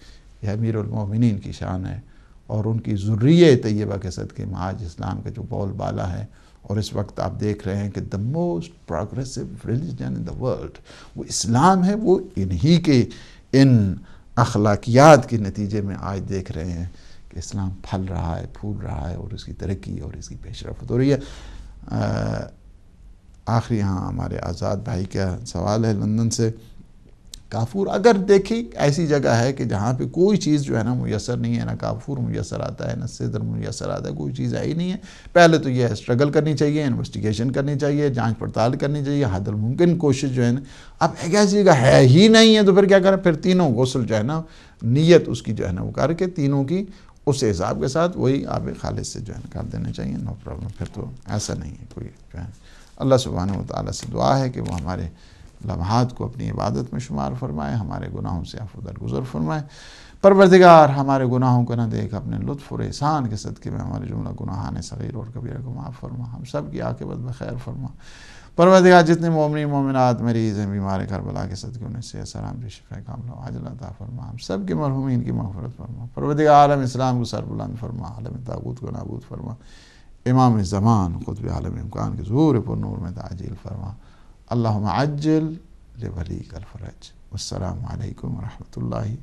یہ امیر المومنین کی شان ہے اور ان کی ذریہ طیبہ کے صدقے میں آج اسلام کا جو بول بالا ہے. اور اس وقت آپ دیکھ رہے ہیں کہ the most progressive religion in the world وہ اسلام ہے. وہ انہی کے ان اخلاقیات کے نتیجے میں آج دیکھ رہے ہیں کہ اسلام پھل رہا ہے، پھول رہا ہے اور اس کی ترقی اور اس کی پیش رفت ہو رہی ہے. آخری ہاں ہمارے آزاد بھائی کا سوال ہے لندن سے. کافور اگر دیکھیں ایسی جگہ ہے کہ جہاں پہ کوئی چیز جو ہے نا میسر نہیں ہے، نہ کافور میسر آتا ہے، نہ سدر میسر آتا ہے، کوئی چیز ہے ہی نہیں ہے. پہلے تو یہ اسٹرگل کرنی چاہیے، انویسٹیگیشن کرنی چاہیے، جانچ پڑتال کرنی چاہیے، حد الممکن کوشش جو ہے نا. اب ایک ایسی جگہ ہے ہی نہیں ہے تو پھر کیا کریں؟ پھر تینوں غسل جو ہے نا نیت اس کی جو ہے نا وہ کر کے تینوں کی اس حساب کے ساتھ وہی آب خالص سے جو ہے کر دینے چاہیے. No problem. پھر تو ایسا نہیں ہے کوئی جو ہے. اللہ سبحانہ و تعالیٰ سے دعا ہے کہ وہ ہمارے لمحات کو اپنی عبادت میں شمار فرمائے، ہمارے گناہوں سے عفو درگزر فرمائے. پروردگار ہمارے گناہوں کو نہ دیکھ، اپنے لطف اور احسان کے صدقے میں ہمارے جملہ گناہان صغیر اور کبیرہ کو معاف فرما، ہم سب کی عاقبت بخیر فرما. پروردگار جتنے مومنین مومنات مریض ہیں، بیمار کربلا کے صدقے انہیں صحت سلامتی شفا کاملہ و عاجلہ عطا فرما. ہم سب کے مرحومین کی مغفرت فرما. پروردگار عالم اسلام کو سر بلند فرما، عالم طاغوت کو نابود فرما. امام زمان قطب عالم امکان کے ظہور پر نور میں تعجیل فرما. اللہم عجل لولیک الفرج. والسلام علیکم ورحمۃ اللہ